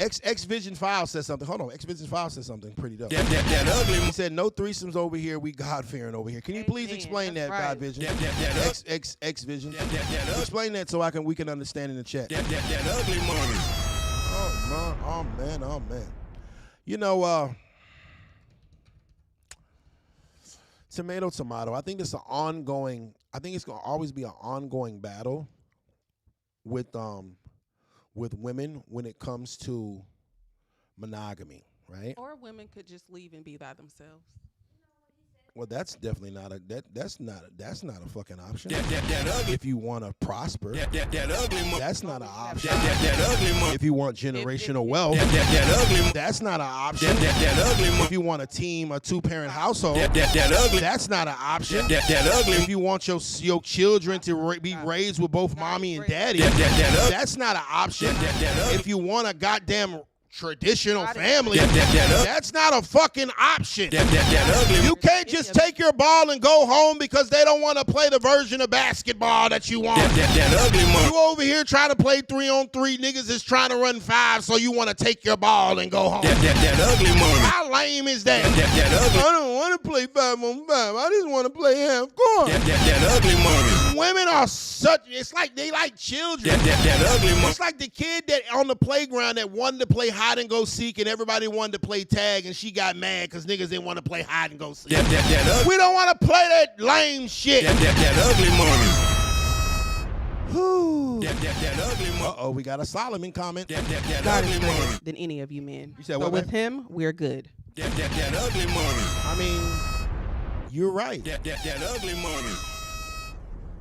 X Vision File says something. Hold on, X Vision File says something pretty dope. That ugly. He said no threesomes over here. We God fearing over here. Can you please Amen. explain that, That's God right. Vision? X Vision. Explain that so we can understand in the chat. That ugly money. Oh man. You know, tomato. I think it's ongoing. I think it's gonna always be an ongoing battle with women when it comes to monogamy, right? Or women could just leave and be by themselves. Well, that's definitely not a that's not a fucking option. That ugly. If you want to prosper, That ugly money. that's not an option. That ugly money. If you want generational wealth, That ugly money. that's not an option. That ugly money. If you want a team, a 2-parent household, That ugly. that's not an option. That ugly. If you want your children to be raised with both mommy and daddy, That ugly. that's not an option. That ugly. If you want a goddamn traditional Got it. family, That ugly. that's not a fucking option. That ugly. You can't just take your ball and go home because they don't want to play the version of basketball that you want. That ugly money. You over here trying to play 3-on-3, niggas is trying to run 5, so you want to take your ball and go home. That ugly money. How lame is that? That ugly. I don't want to play 5-on-5. I just want to play half court. That ugly money. Women are it's like they like children. That ugly money. It's like the kid that on the playground that wanted to play hide and go seek and everybody wanted to play tag and she got mad because niggas didn't want to play hide and go seek. That ugly. We don't want to play that lame shit. That ugly money. Whew. That ugly money. Uh-oh, we got a Solomon comment. That God is ugly money. greater than any of you men. You said so what, with man? him, we're good. That ugly money. I mean, you're right. That ugly money.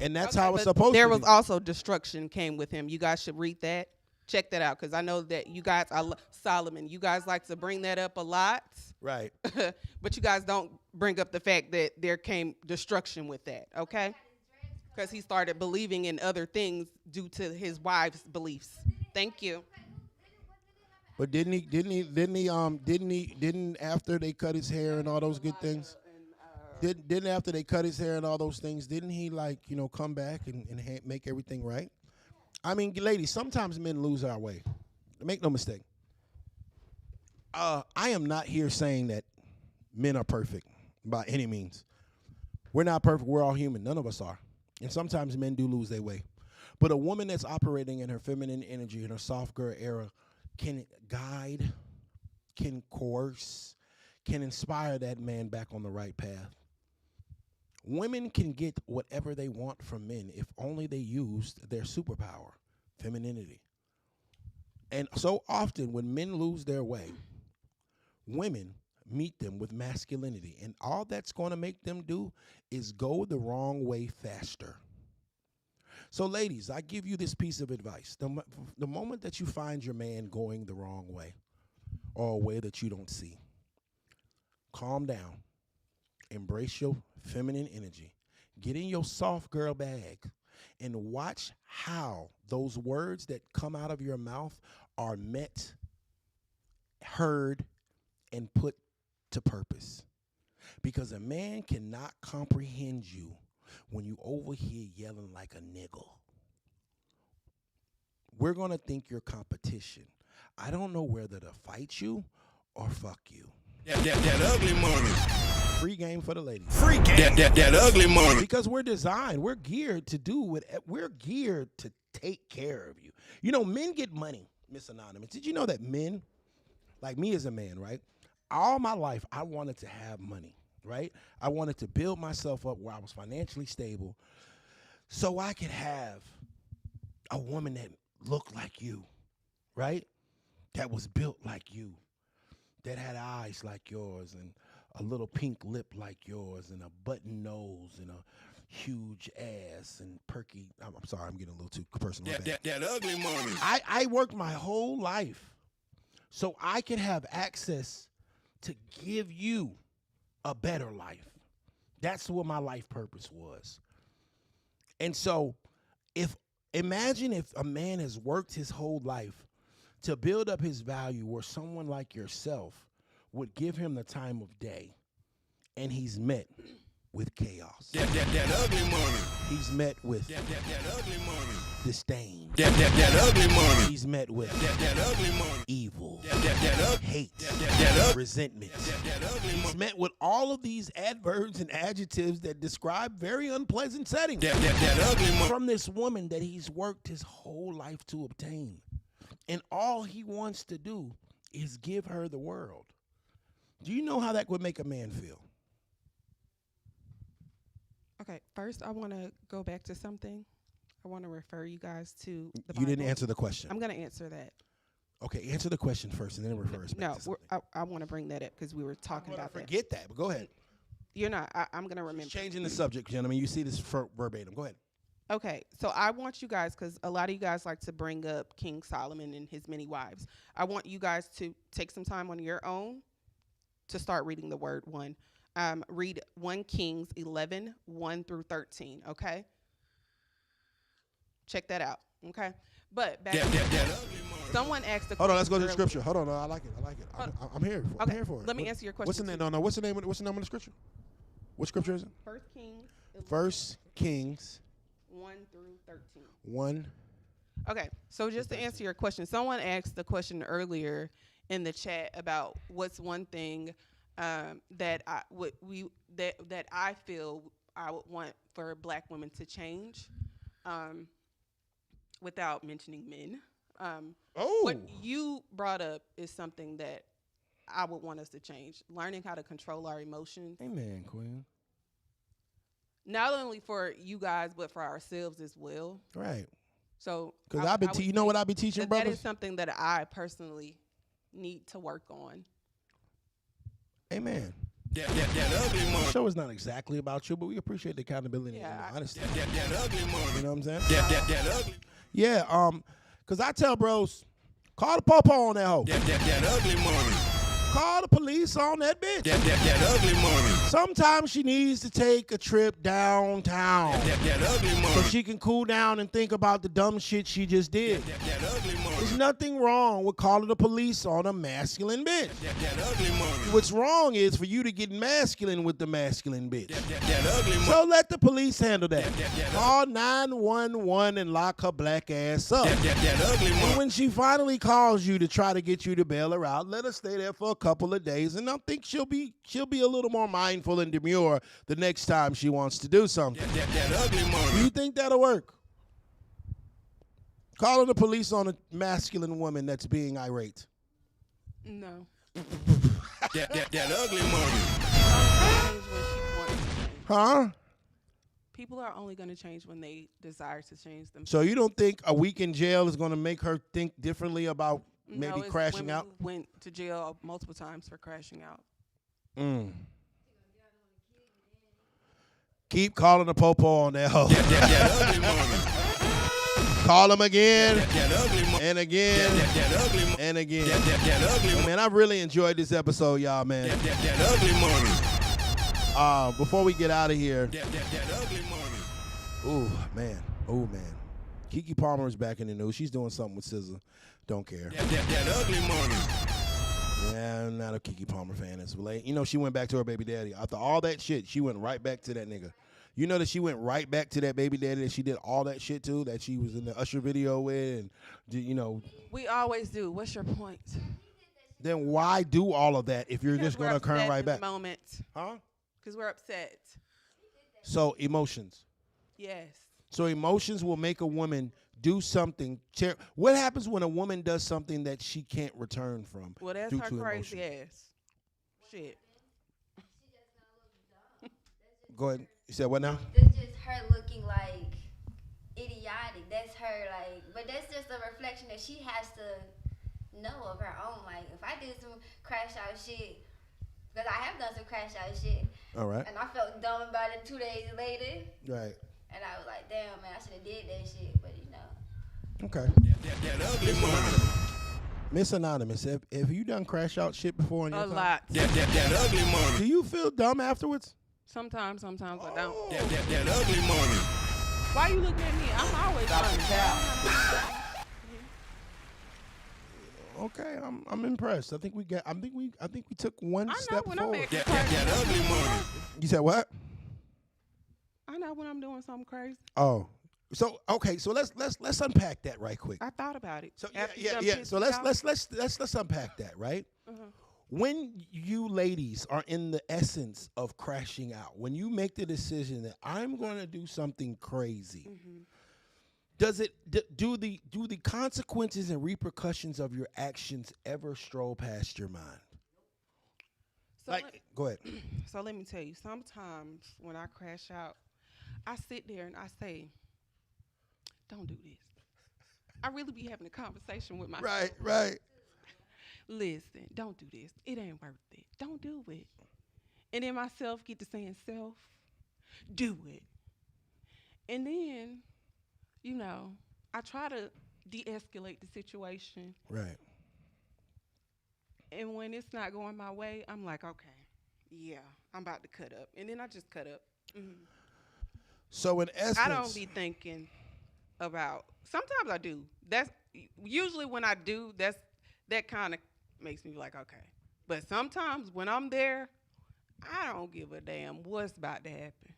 And that's Okay, how it's but supposed there to was be. also destruction came with him. You guys should read that. Check that out because I know that you guys, Solomon, you guys like to bring that up a lot. Right. But you guys don't bring up the fact that there came destruction with that, okay? Because he started believing in other things due to his wife's beliefs. Thank you. But didn't after they cut his hair and all those good things? Didn't after they cut his hair and all those things, didn't he come back and make everything right? I mean, ladies, sometimes men lose our way. Make no mistake. I am not here saying that men are perfect by any means. We're not perfect. We're all human. None of us are. And sometimes men do lose their way. But a woman that's operating in her feminine energy, in her soft girl era, can guide, can coerce, can inspire that man back on the right path. Women can get whatever they want from men if only they used their superpower, femininity. And so often when men lose their way, women meet them with masculinity. And all that's going to make them do is go the wrong way faster. So ladies, I give you this piece of advice. The moment that you find your man going the wrong way or a way that you don't see, calm down. Embrace your feminine energy. Get in your soft girl bag and watch how those words that come out of your mouth are met, heard, and put to purpose. Because a man cannot comprehend you when you over here yelling like a nigga. We're going to think you're competition. I don't know whether to fight you or fuck you. That ugly money. Free game for the ladies. Free game. That ugly money. Because we're designed, we're geared to do what we're geared to take care of you. You know, men get money, Miss Anonymous. Did you know that men, like me as a man, right? All my life, I wanted to have money, right? I wanted to build myself up where I was financially stable so I could have a woman that looked like you, right? That was built like you, that had eyes like yours and a little pink lip like yours and a button nose and a huge ass and perky. I'm sorry, I'm getting a little too personal. That ugly money. I worked my whole life so I could have access to give you a better life. That's what my life purpose was. And so imagine if a man has worked his whole life to build up his value where someone like yourself would give him the time of day, and he's met with chaos. That ugly money. He's met with That ugly money. disdain. That ugly money. He's met with That ugly money. evil. hate, resentment. He's met with all of these adverbs and adjectives that describe very unpleasant settings from this woman that he's worked his whole life to obtain. And all he wants to do is give her the world. Do you know how that would make a man feel? Okay, first I want to go back to something. I want to refer you guys to the Bible. You didn't answer the question. I'm going to answer that. Okay, answer the question first and then refer us back No, to something. I want to bring that up because we were talking about that. Forget that, but go ahead. You're not. I'm going to remember. Changing the subject, gentlemen. You see this verbatim. Go ahead. Okay, so I want you guys, because a lot of you guys like to bring up King Solomon and his many wives. I want you guys to take some time on your own to start reading the word one. Read 1 Kings 11, 1 through 13, okay? Check that out, okay? But back someone asked the question. Hold on, let's go to the earlier. scripture. Hold on, no, I like it. I'm here. I'm Okay, here for it. let me answer your question. What's the name? No, what's the name of the scripture? What scripture is it? 1 Kings 11, 1 Kings 1 through 13. 1. Okay, so just to answer your question, someone asked the question earlier in the chat about what's one thing that I feel I would want for Black women to change, without mentioning men. What you brought up is something that I would want us to change: learning how to control our emotions. Amen, Queen. Not only for you guys, but for ourselves as well. Right. So, because I've been, you know what I be teaching, brothers? That is something that I personally need to work on. Amen. That ugly money. The show is not exactly about you, but we appreciate the accountability and the honesty. That ugly money. You know what I'm saying? That ugly. Yeah. Because I tell bros, call the popo on that hoe. That ugly money. Call the police on that bitch. That ugly money. Sometimes she needs to take a trip downtown That ugly money. so she can cool down and think about the dumb shit she just did. That ugly money. There's nothing wrong with calling the police on a masculine bitch. That ugly money. What's wrong is for you to get masculine with the masculine bitch. That ugly money. So let the police handle that. Call 911 and lock her black ass up. That ugly And money. when she finally calls you to try to get you to bail her out, let her stay there for a couple of days, and I think she'll be a little more mindful and demure the next time she wants to do something. That ugly money. Do you think that'll work? Calling the police on a masculine woman that's being irate. No. That ugly money. Change when she wants to change. Huh? People are only going to change when they desire to change themselves. So you don't think a week in jail is going to make her think differently about maybe it's crashing women out? who went to jail multiple times for crashing out. Keep calling the popo on that hoe. That ugly money. Call him again That ugly money. and again That ugly money. and again. That ugly money. Man, I really enjoyed this episode, y'all, man. That ugly money. Before we get out of here, That ugly money. ooh, man. Keke Palmer is back in the news. She's doing something with SZA. Don't care. That ugly money. Yeah, I'm not a Keke Palmer fan as late. You know, she went back to her baby daddy. After all that shit, she went right back to that nigga. You know that she went right back to that baby daddy that she did all that shit to, that she was in the Usher video with, and, you know. We always do. What's your point? Then why do all of that if you're just going to Because we're turn upset right in the back? moment. Huh? Because we're upset. So emotions. Yes. So emotions will make a woman do something. What happens when a woman does something that she can't return from? Well, that's due her to crazy emotion? ass. Shit. Go ahead. You said what now? That's just her looking like idiotic. That's her like, but that's just a reflection that she has to know of her own. Like, if I did some crash out shit, because I have done some crash out shit, All right. and I felt dumb about it 2 days later, Right. and I was like, damn, man, I should have did that shit, but you know. Okay. That ugly money. Miss Anonymous, have you done crash out shit before in your A time? lot. That ugly money. Do you feel dumb afterwards? Sometimes I don't. That ugly money. Why you looking at me? I'm always Stop the honest. cap. Okay, I'm impressed. I think we took one I know step when forward. I'm acting That crazy. ugly money. You said what? I know when I'm doing something crazy. Oh, So okay, so let's unpack that right quick. I thought about it. So After you yeah. done pissed So me off. let's unpack that, right? When you ladies are in the essence of crashing out, when you make the decision that I'm going to do something crazy, do the consequences and repercussions of your actions ever stroll past your mind? So Go ahead. So let me tell you, sometimes when I crash out, I sit there and I say, don't do this. I really be having a conversation with myself. Right. Listen, don't do this. It ain't worth it. Don't do it. And then myself get to saying, self, do it. And then, I try to de-escalate the situation. Right. And when it's not going my way, I'm like, okay, yeah, I'm about to cut up. And then I just cut up. So in essence, I don't be thinking about, sometimes I do. That's usually when I do, that kind of makes me like, okay. But sometimes when I'm there, I don't give a damn what's about to happen.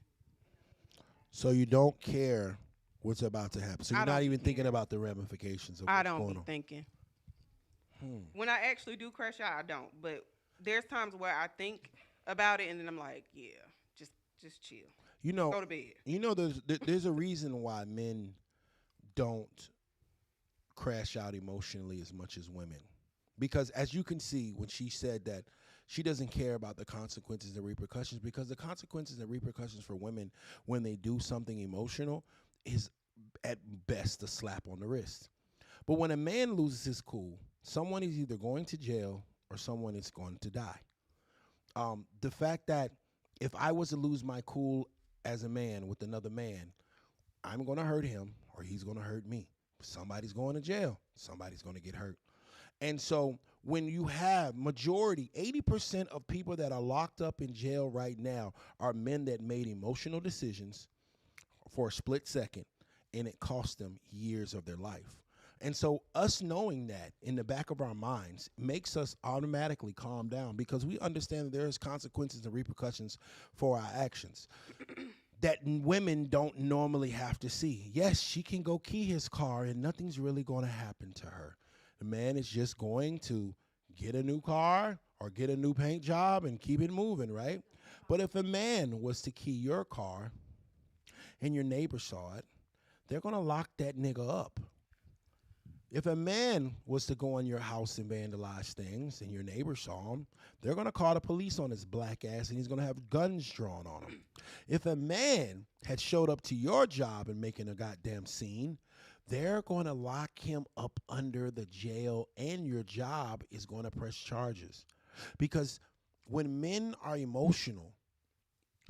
So you don't care what's about to happen. So you're I don't not even care. thinking about the ramifications of what's I don't going be on. thinking. When I actually do crash out, I don't. But there's times where I think about it and then I'm like, yeah, just chill. Go to bed. There's a reason why men don't crash out emotionally as much as women. Because as you can see, when she said that she doesn't care about the consequences and repercussions, because the consequences and repercussions for women when they do something emotional is at best a slap on the wrist. But when a man loses his cool, someone is either going to jail or someone is going to die. The fact that if I was to lose my cool as a man with another man, I'm going to hurt him or he's going to hurt me. Somebody's going to jail. Somebody's going to get hurt. And so when you have majority, 80% of people that are locked up in jail right now are men that made emotional decisions for a split second, and it cost them years of their life. And so us knowing that in the back of our minds makes us automatically calm down, because we understand that there is consequences and repercussions for our actions that women don't normally have to see. Yes, she can go key his car and nothing's really going to happen to her. The man is just going to get a new car or get a new paint job and keep it moving, right? But if a man was to key your car and your neighbor saw it, they're going to lock that nigga up. If a man was to go in your house and vandalize things and your neighbor saw him, they're going to call the police on his black ass and he's going to have guns drawn on him. If a man had showed up to your job and making a goddamn scene, they're going to lock him up under the jail and your job is going to press charges. Because when men are emotional,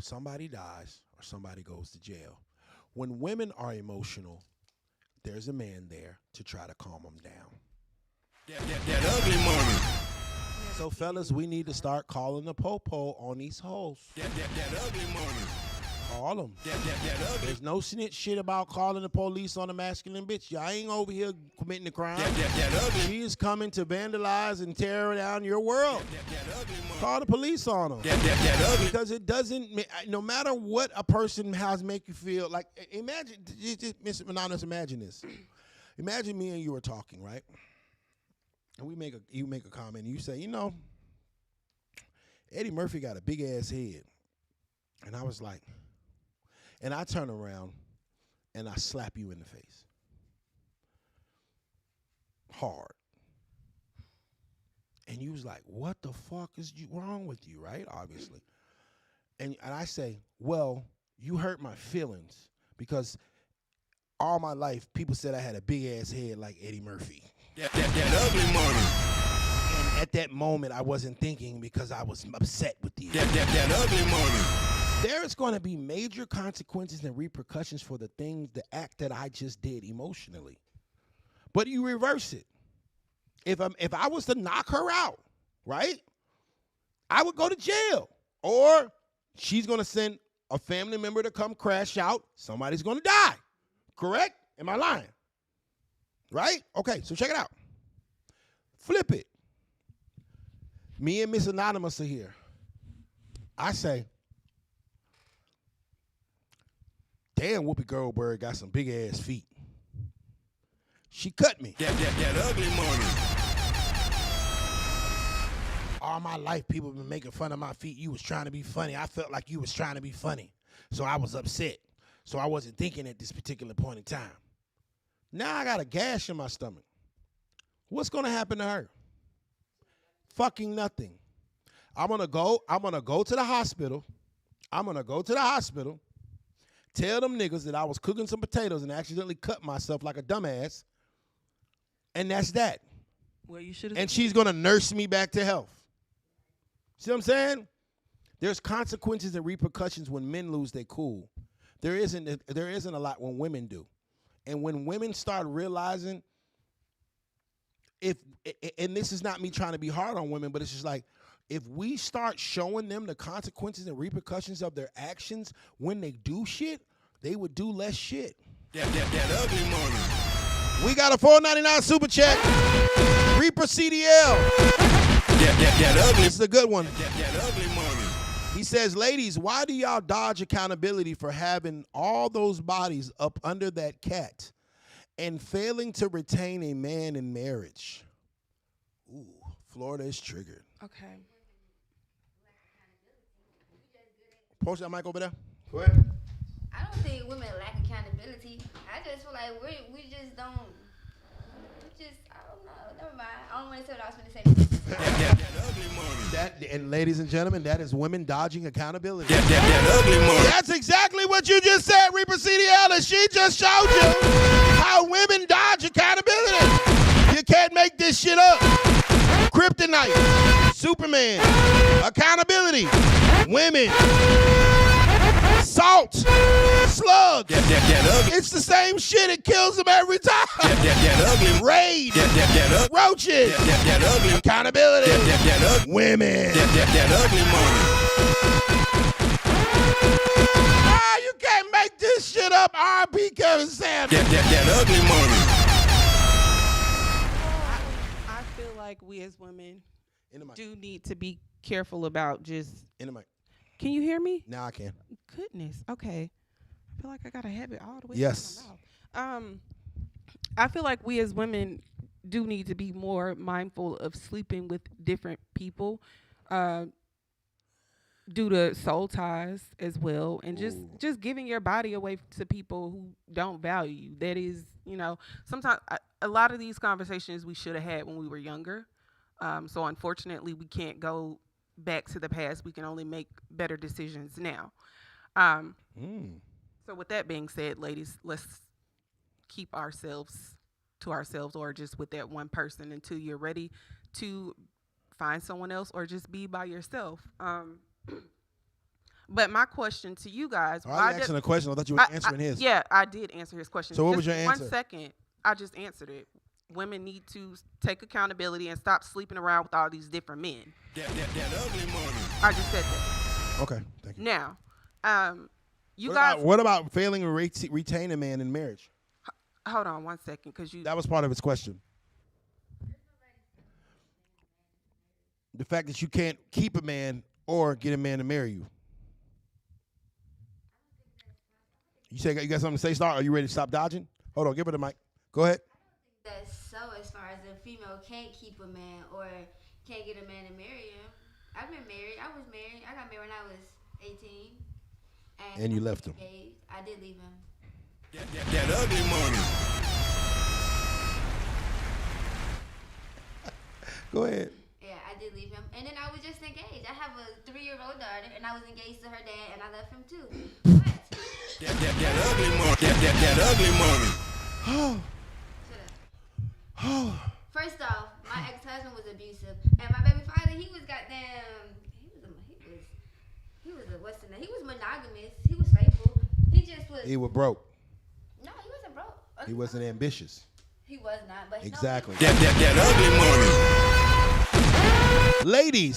somebody dies or somebody goes to jail. When women are emotional, there's a man there to try to calm them down. That ugly money. So, fellas, we need to start calling the po-po on these hoes. That ugly money. Call them. That ugly. There's no snitch shit about calling the police on a masculine bitch. Y'all ain't over here committing a crime. That ugly. She is coming to vandalize and tear down your world. That ugly money. Call the police on them. That ugly. Because it doesn't, no matter what a person has make you feel, like, imagine, just Mr. Anonymous, imagine this. Imagine me and you are talking, right? And you make a comment and you say, Eddie Murphy got a big ass head. And I was like, and I turn around and I slap you in the face. Hard. And you was like, what the fuck is wrong with you, right? Obviously. And I say, well, you hurt my feelings because all my life people said I had a big ass head like Eddie Murphy. That ugly money. And at that moment I wasn't thinking because I was upset with you. That ugly money. There's going to be major consequences and repercussions for the act that I just did emotionally. But you reverse it. If I was to knock her out, right, I would go to jail. Or she's going to send a family member to come crash out. Somebody's going to die. Correct? Am I lying? Right? Okay, so check it out. Flip it. Me and Miss Anonymous are here. I say, damn, Whoopi Goldberg got some big ass feet. She cut me. That ugly money. All my life, people have been making fun of my feet. You was trying to be funny. I felt like you was trying to be funny. So I was upset. So I wasn't thinking at this particular point in time. Now I got a gash in my stomach. What's going to happen to her? Fucking nothing. I'm going to go to the hospital. Tell them niggas that I was cooking some potatoes and accidentally cut myself like a dumbass. And that's that. Well, you should have. And she's going to nurse me back to health. See what I'm saying? There's consequences and repercussions when men lose their cool. There isn't a lot when women do. And when women start realizing and this is not me trying to be hard on women, but it's just like, if we start showing them the consequences and repercussions of their actions when they do shit, they would do less shit. That ugly money. We got a $4.99 super chat. Reaper CDL. That ugly. This is a good one. That ugly money. He says, ladies, why do y'all dodge accountability for having all those bodies up under that cat and failing to retain a man in marriage? Ooh, Florida is triggered. Okay. Post that mic over there. I don't think women lack accountability. I just feel like we just don't. I don't know. Never mind. I don't want to say what I was going to say. That ugly money. And ladies and gentlemen, that is women dodging accountability. That ugly money. That's exactly what you just said, Reaper CDL, and she just showed you how women dodge accountability. You can't make this shit up. Kryptonite, Superman, accountability, women, salt, slug. That ugly. It's the same shit. It kills them every time. That ugly. Raid, That ugly. roaches, That ugly. accountability, That ugly. women. That ugly money. Ah, you can't make this shit up. R.I.P. Kevin Samuels. That ugly money. I feel like we as women In the mic. do need to be careful about just. In the mic. Can you hear me? Now I can. Goodness. Okay. I feel like I got a habit all the way. Yes. To my mouth. I feel like we as women do need to be more mindful of sleeping with different people, due to soul ties as well, and just giving your body away to people who don't value you. That is, sometimes a lot of these conversations we should have had when we were younger. So unfortunately, we can't go back to the past. We can only make better decisions now. So with that being said, ladies, let's keep ourselves to ourselves, or just with that one person until you're ready to find someone else or just be by yourself. But my question to you guys. Oh, I was asking a question. I thought you were answering his. Yeah, I did answer his question. So what was your answer? 1 second. I just answered it. Women need to take accountability and stop sleeping around with all these different men. That ugly money. I just said that. Okay, thank you. Now, What about failing to retain a man in marriage? Hold on 1 second, because That was part of his question. The fact that you can't keep a man or get a man to marry you. You say you got something to say, Star? Are you ready to stop dodging? Hold on, give her the mic. Go ahead. That's so as far as a female can't keep a man or can't get a man to marry him. I've been married. I was married. I got married when I was 18. And you left him. I did leave him. That ugly money. Go ahead. Yeah, I did leave him. And then I was just engaged. I have a 3-year-old daughter, and I was engaged to her dad, and I left him too. What? That ugly money. That ugly money. Shut up. First off, my ex-husband was abusive, and my baby father, he was goddamn. He was monogamous. He was faithful. He just was. He was broke. No, he wasn't broke. He wasn't ambitious. He was not, but Exactly. That ugly money. Ladies,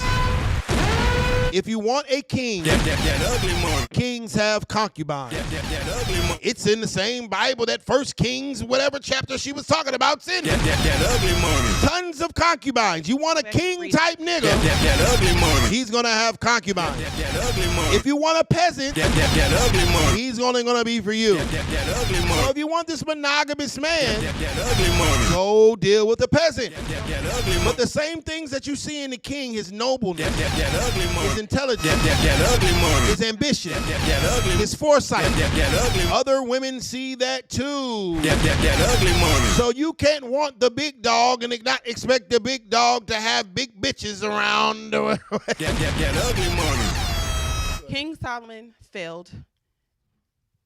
If you want a king, that ugly money. kings have concubines. That ugly money. It's in the same Bible that First Kings, whatever chapter she was talking about, it's in. That ugly money. Tons of concubines. You want a king type nigga, That ugly money. he's gonna have concubines. That ugly money. If you want a peasant, That ugly money. he's only gonna be for you. That ugly So money. if you want this monogamous man, That ugly money. go deal with the peasant. That ugly money. But the same things that you see in the king, his nobleness, That ugly money. his intelligence, That ugly money. his ambition, That ugly. his foresight. That ugly. Other women see that too. That ugly money. So you can't want the big dog and not expect the big dog to have big bitches around. That ugly money. King Solomon failed.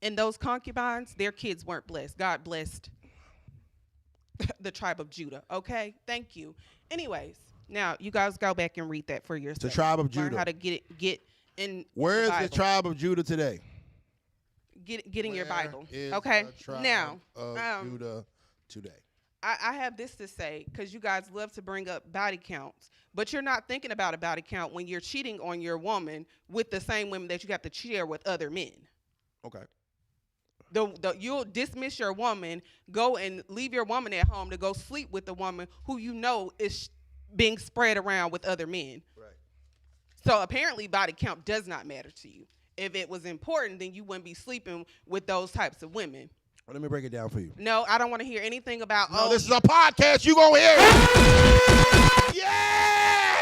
And those concubines, their kids weren't blessed. God blessed the tribe of Judah. Okay? Thank you. Anyways, now you guys go back and read that for yourself. The tribe of Learn Judah. how to get in Where is the Bible. tribe of Judah today? Get in your Bible. Where is Okay? the tribe Now, of Judah today. I have this to say, because you guys love to bring up body counts, but you're not thinking about a body count when you're cheating on your woman with the same women that you have to share with other men. Okay. You'll dismiss your woman, go and leave your woman at home to go sleep with the woman who you know is being spread around with other men. Right. So apparently body count does not matter to you. If it was important, then you wouldn't be sleeping with those types of women. Well, let me break it down for you. No, I don't want to hear anything about, No, this is a podcast. You gonna hear it. Yeah!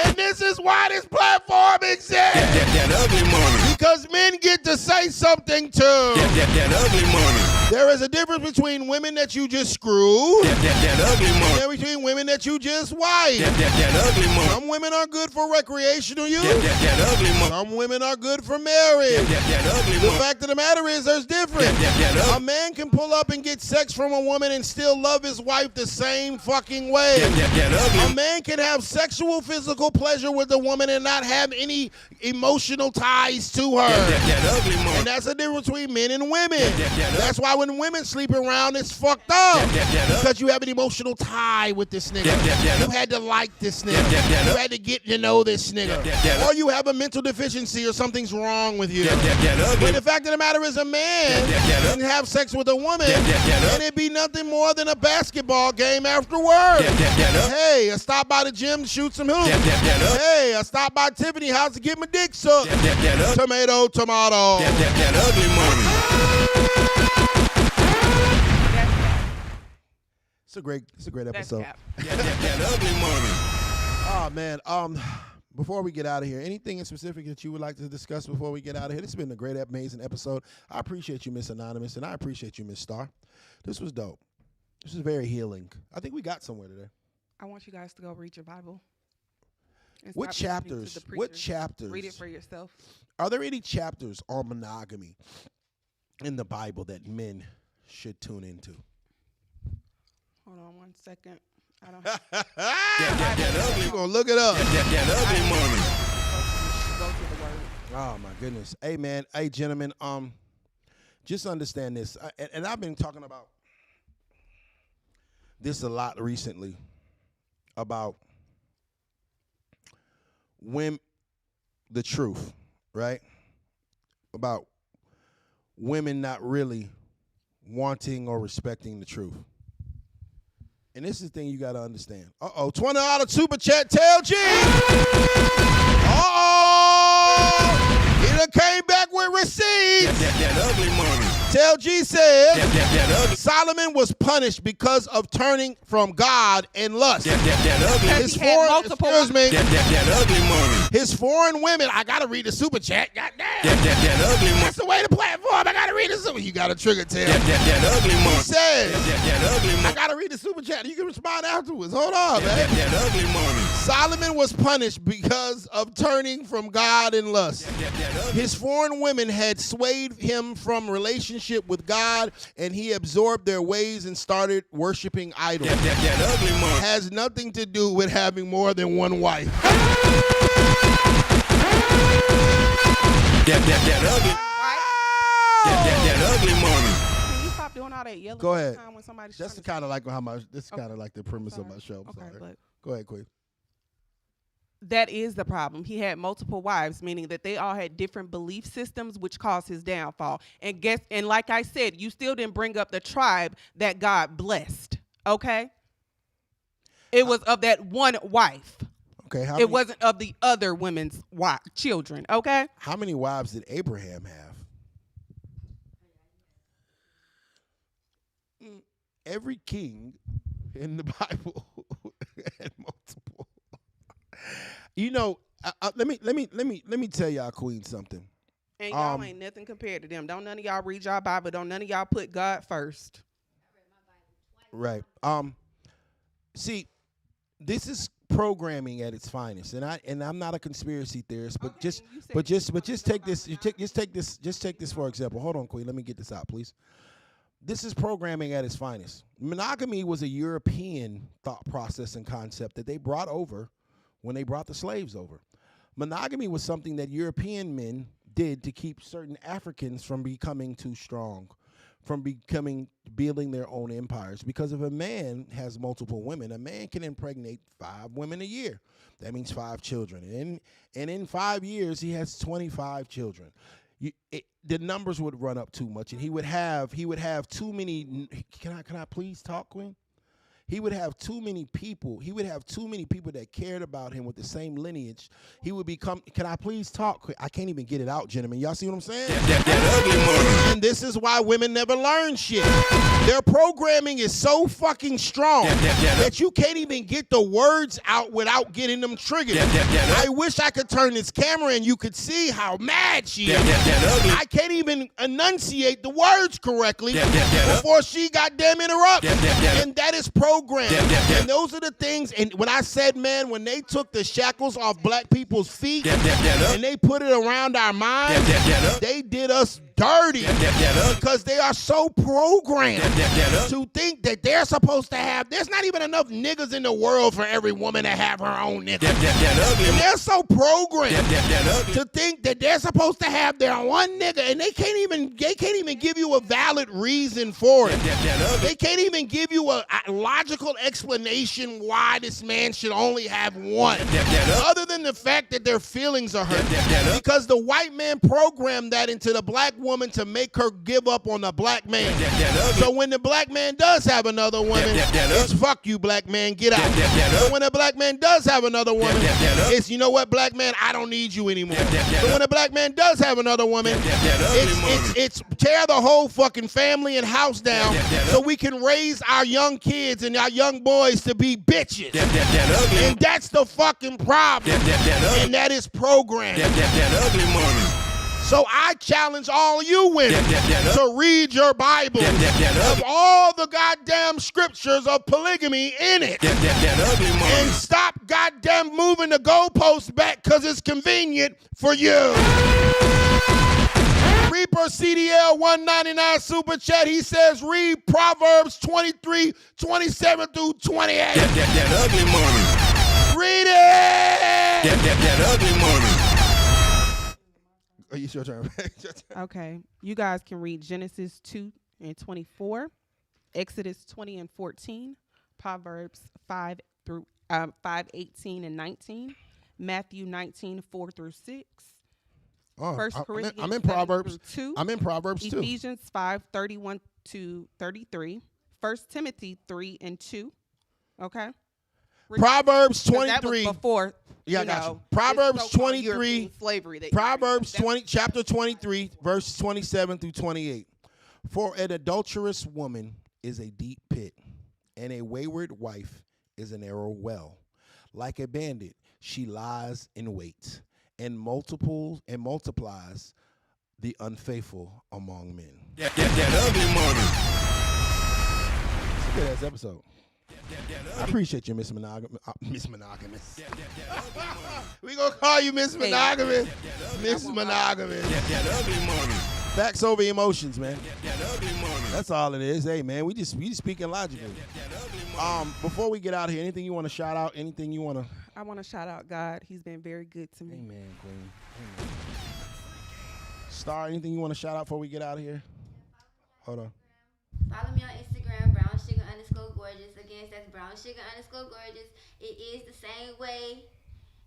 And this is why this platform exists. That ugly money. Because men get to say something too. That ugly money. There is a difference between women that you just screw That ugly money. and between women that you just wife. That ugly money. Some women are good for recreational use. That ugly money. Some women are good for marriage. That ugly The money. fact of the matter is there's difference. That A man can pull up and get sex from a woman and still love his wife the same fucking way. ugly. A man can have sexual physical pleasure with a woman and not have any emotional ties to her. That ugly And money. that's the difference between men and women. That's why when women sleep around, it's fucked up. Because you have an emotional tie with this nigga. You had to like this nigga. You had to get to know this nigga. Or you have a mental deficiency or something's wrong with you. But the fact of the matter is a man can have sex with a woman and it be nothing more than a basketball game afterward. Hey, I stopped by the gym to shoot some hoops. Hey, I stopped by Tiffany house to get my dick sucked. Tomato, tomato. That ugly money. It's a great That's episode. cap. That ugly money. Oh man, before we get out of here, anything in specific that you would like to discuss before we get out of here? This has been a great, amazing episode. I appreciate you, Miss Anonymous, and I appreciate you, Miss Star. This was dope. This was very healing. I think we got somewhere today. I want you guys to go read your Bible. and What stop listening to chapters? the What preachers. chapters? Read it for yourself. Are there any chapters on monogamy in the Bible that men should tune into? Hold on 1 second. I don't That ugly. We're gonna look it up. That ugly money. go to the word. Oh my goodness. Hey man, hey gentlemen, just understand this. And I've been talking about this a lot recently about women, the truth, right? About women not really wanting or respecting the truth. And this is the thing you got to understand. Uh-oh, $20 super chat, tell G. Uh-oh. He done came back with receipts. That ugly money. Tell G said That ugly. Solomon was punished because of turning from God and lust. That ugly. His He had foreign, multiple- excuse me, That ugly money. his foreign women, I got to read the super chat, goddamn. That ugly money. That's the way to platform. I got to read the super. You got to trigger tell. That ugly He money. says, That ugly I money. got to read the super chat. You can respond afterwards. Hold on, man. That ugly money. Solomon was punished because of turning from God and lust. His foreign women had swayed him from relationship with God, and he absorbed their ways and started worshiping idols. That ugly money. Has nothing to do with having more than one wife. That ugly. That ugly money. Can you stop doing all that yelling? Go all the ahead. time when somebody's That's trying to kind of like how my. This is Okay. kind of like the premise of Sorry. my show. I'm Okay, sorry. but Go ahead, Queen. That is the problem. He had multiple wives, meaning that they all had different belief systems, which caused his downfall. And like I said, you still didn't bring up the tribe that God blessed. Okay, it was of that one wife. Okay, it wasn't of the other women's children. Okay, how many wives did Abraham have? Every king in the Bible had multiple. You know, let me tell y'all queen something. And y'all ain't nothing compared to them. Don't none of y'all read y'all Bible. Don't none of y'all put God first. Right. See, this is programming at its finest, and I'm not a conspiracy theorist, but okay, just take this. Just take this for example. Hold on, queen. Let me get this out, please. This is programming at its finest. Monogamy was a European thought process and concept that they brought over when they brought the slaves over. Monogamy was something that European men did to keep certain Africans from becoming too strong, from building their own empires. Because if a man has multiple women, a man can impregnate 5 women a year. That means 5 children. And in 5 years, he has 25 children. The numbers would run up too much, and he would have too many. Can I please talk, queen? He would have too many people. He would have too many people that cared about him with the same lineage. He would become. Can I please talk? I can't even get it out, gentlemen. Y'all see what I'm saying? That ugly money. And this is why women never learn shit. Their programming is so fucking strong that you can't even get the words out without getting them triggered. I wish I could turn this camera and you could see how mad she is. I can't even enunciate the words correctly before she goddamn interrupts. And that is programming. And those are the things, and when I said, man, when they took the shackles off black people's feet and they put it around our minds, they did us dirty because they are so programmed to think that they're supposed to have, there's not even enough niggas in the world for every woman to have her own nigga. And they're so programmed to think that they're supposed to have their one nigga, and they can't even give you a valid reason for it. They can't even give you a logical explanation why this man should only have one, other than the fact that their feelings are hurt. Because the white man programmed that into the black woman to make her give up on the black man. So when the black man does have another woman, it's fuck you, black man, get out. So when a black man does have another woman, it's, you know what, black man, I don't need you anymore. So when a black man does have another woman, it's tear the whole fucking family and house down so we can raise our young kids and our young boys to be bitches. And that's the fucking problem. And that is programmed. So I challenge all you women to read your Bible of all the goddamn scriptures of polygamy in it. And stop goddamn moving the goalposts back because it's convenient for you. Reaper CDL 199 Super Chat, he says, read Proverbs 23, 27 through 28. That ugly money. Read it! That ugly money. Oh, it's your turn. Okay. You guys can read Genesis 2 and 24, Exodus 20 and 14, Proverbs 5 through 5:18 and 19, Matthew 19, 4 through 6. First Corinthians I'm in Proverbs 2. I'm in Proverbs 2. Ephesians 5, 31 to 33. 1 Timothy 3 and 2. Okay. Proverbs 23. That was before. Yeah, I got you. Proverbs 23. Slavery. Proverbs 20, chapter 23, verses 27 through 28. For an adulterous woman is a deep pit, and a wayward wife is a narrow well. Like a bandit, she lies in wait, and multiplies the unfaithful among men. That ugly money. It's a good ass episode. I appreciate you, Miss Monogamous. Miss Monogamous. We gonna call you Miss Monogamous. Miss Monogamous. That ugly money. Facts over emotions, man. That ugly money. That's all it is. Hey, man, we just speaking logically. Before we get out of here, anything you want to shout out? Anything you want to? I want to shout out God. He's been very good to me. Amen, Queen. Amen. Star, anything you want to shout out before we get out of here? Hold on. Follow me on Instagram, brownsugar_gorgeous. Again, that's brownsugar_gorgeous. It is the same way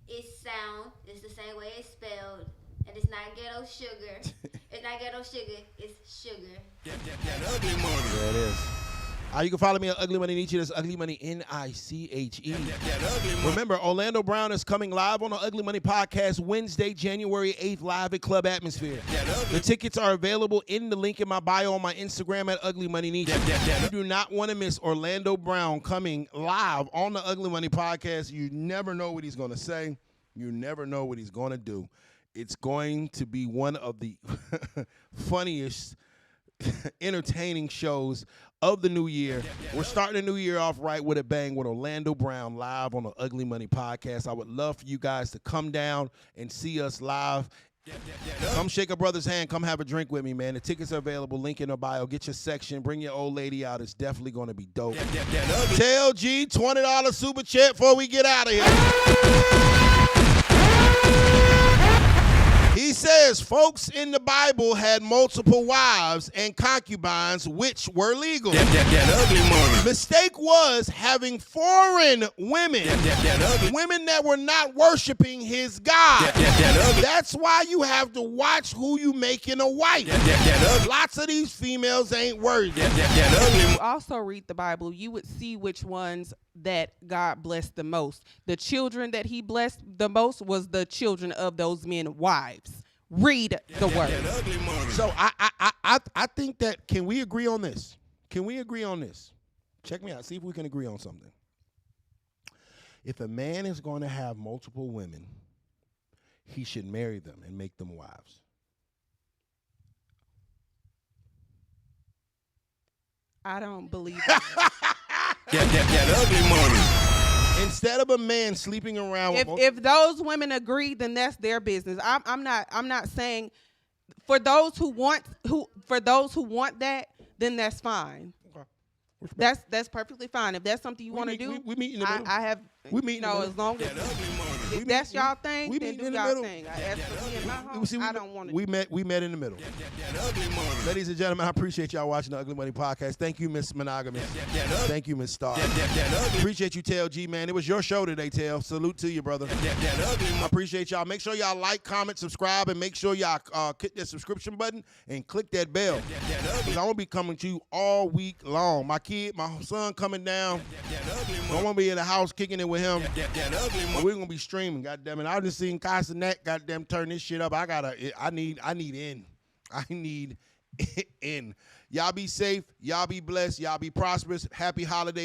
it's sound. It's the same way it's spelled. And it's not ghetto sugar. It's not ghetto sugar. It's sugar. That ugly money. There it is. You can follow me at Ugly Money Niche. That's Ugly Money Niche. That ugly money. Remember, Orlando Brown is coming live on the Ugly Money Podcast Wednesday, January 8th, live at Club Atmosphere. The tickets are available in the link in my bio on my Instagram at Ugly Money Niche. You do not want to miss Orlando Brown coming live on the Ugly Money Podcast. You never know what he's going to say. You never know what he's going to do. It's going to be one of the funniest, entertaining shows of the new year. We're starting the new year off right with a bang with Orlando Brown live on the Ugly Money Podcast. I would love for you guys to come down and see us live. Come shake a brother's hand. Come have a drink with me, man. The tickets are available. Link in the bio. Get your section. Bring your old lady out. It's definitely going to be dope. Tell G, $20 super chat before we get out of here. He says, folks in the Bible had multiple wives and concubines, which were legal. That ugly money. Mistake was having foreign women, women that were not worshiping his God. That's why you have to watch who you making a wife. Lots of these females ain't worthy. If you also read the Bible, you would see which ones that God blessed the most. The children that he blessed the most was the children of those men wives. Read the word. So I think that, can we agree on this? Can we agree on this? Check me out. See if we can agree on something. If a man is going to have multiple women, he should marry them and make them wives. I don't believe that. That ugly money. Instead of a man sleeping around with If those women agree, then that's their business. I'm not saying for those who want that, then that's fine. Okay. That's perfectly fine. If that's something you want to do, we meet in the middle. I have. We meet in the middle. As long as if that's y'all thing, then do y'all thing. As for me and my home, I don't want to. We met in the middle. Ladies and gentlemen, I appreciate y'all watching the Ugly Money Podcast. Thank you, Miss Monogamy. Thank you, Miss Star. Appreciate you, Tail G, man. It was your show today, Tail. Salute to you, brother. I appreciate y'all. Make sure y'all like, comment, subscribe, and make sure y'all click that subscription button and click that bell. Because I'm going to be coming to you all week long. My son coming down. I want to be in the house kicking it with him. We're going to be streaming, goddamn it. I just seen Castanet, goddamn, turn this shit up. I need in. Y'all be safe. Y'all be blessed. Y'all be prosperous. Happy holidays.